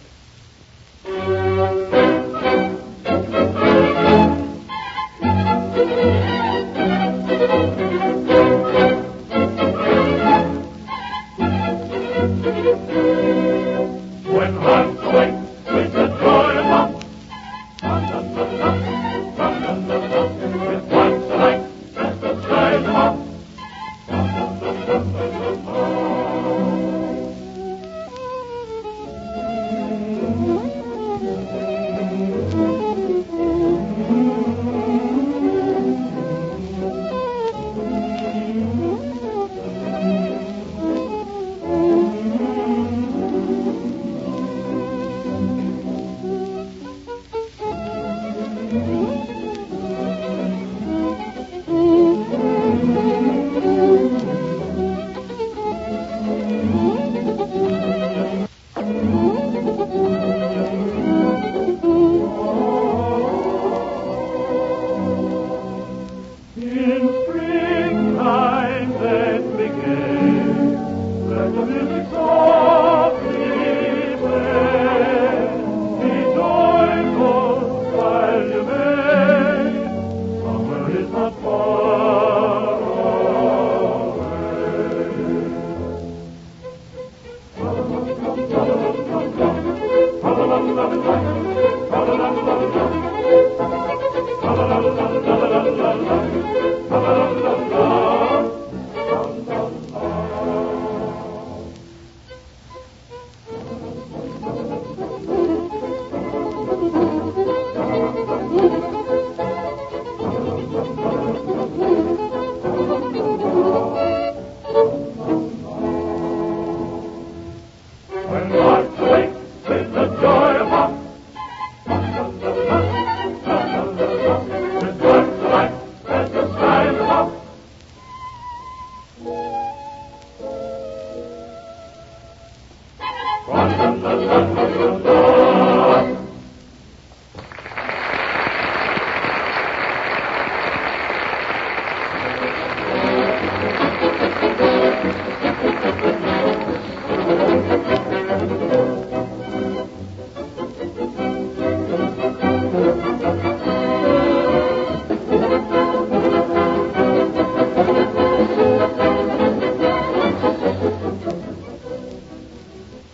Speaker 5: With twice the light as the skies above.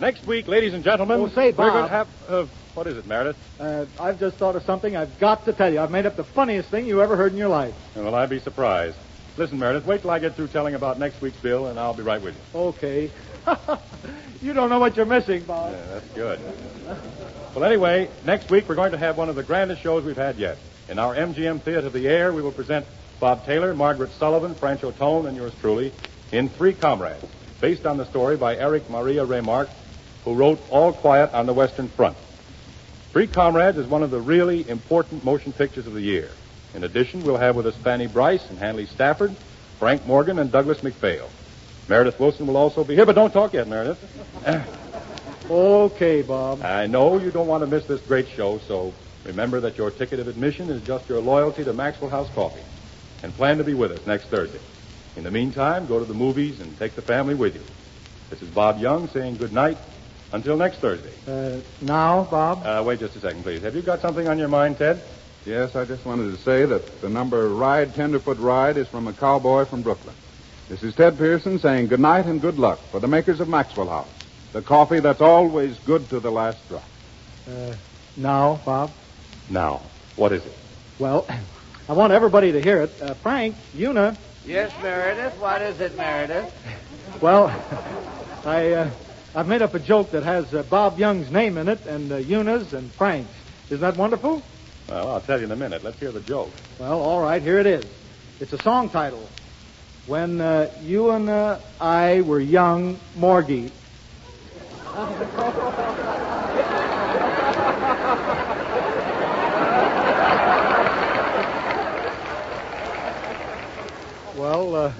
Speaker 2: Next week, ladies and gentlemen,
Speaker 4: Oh, say,
Speaker 2: we're going
Speaker 4: Bob.
Speaker 2: to have... what is it, Meredith?
Speaker 4: I've just thought of something I've got to tell you. I've made up the funniest thing you ever heard in your life.
Speaker 2: Well, I'd be surprised. Listen, Meredith, wait till I get through telling about next week's bill, and I'll be right with you.
Speaker 4: Okay. You don't know what you're missing, Bob.
Speaker 2: Yeah, that's good. Well, anyway, next week we're going to have one of the grandest shows we've had yet. In our MGM Theater of the Air, we will present Bob Taylor, Margaret Sullivan, Frank O'Tone, and yours truly in Three Comrades, based on the story by Eric Maria Remarque, who wrote All Quiet on the Western Front. Three Comrades is one of the really important motion pictures of the year. In addition, we'll have with us Fanny Bryce and Hanley Stafford, Frank Morgan, and Douglas McPhail. Meredith Wilson will also be here, but don't talk yet, Meredith.
Speaker 4: Okay, Bob.
Speaker 2: I know you don't want to miss this great show, so remember that your ticket of admission is just your loyalty to Maxwell House Coffee. And plan to be with us next Thursday. In the meantime, go to the movies and take the family with you. This is Bob Young saying good night until next Thursday.
Speaker 4: Now, Bob?
Speaker 2: Wait just a second, please. Have you got something on your mind, Ted?
Speaker 1: Yes, I just wanted to say that the number Ride Tenderfoot Ride is from a cowboy from Brooklyn. This is Ted Pearson saying good night and good luck for the makers of Maxwell House, the coffee that's always good to the last drop.
Speaker 4: Now, Bob?
Speaker 2: Now. What is it?
Speaker 4: Well, I want everybody to hear it. Frank, Una.
Speaker 3: Yes, Meredith. What is it, Meredith?
Speaker 4: Well, I've made up a joke that has Bob Young's name in it and Una's and Frank's. Isn't that wonderful?
Speaker 2: Well, I'll tell you in a minute. Let's hear the joke.
Speaker 4: Well, all right, here it is. It's a song title. When you and I were young, Morgie. Well,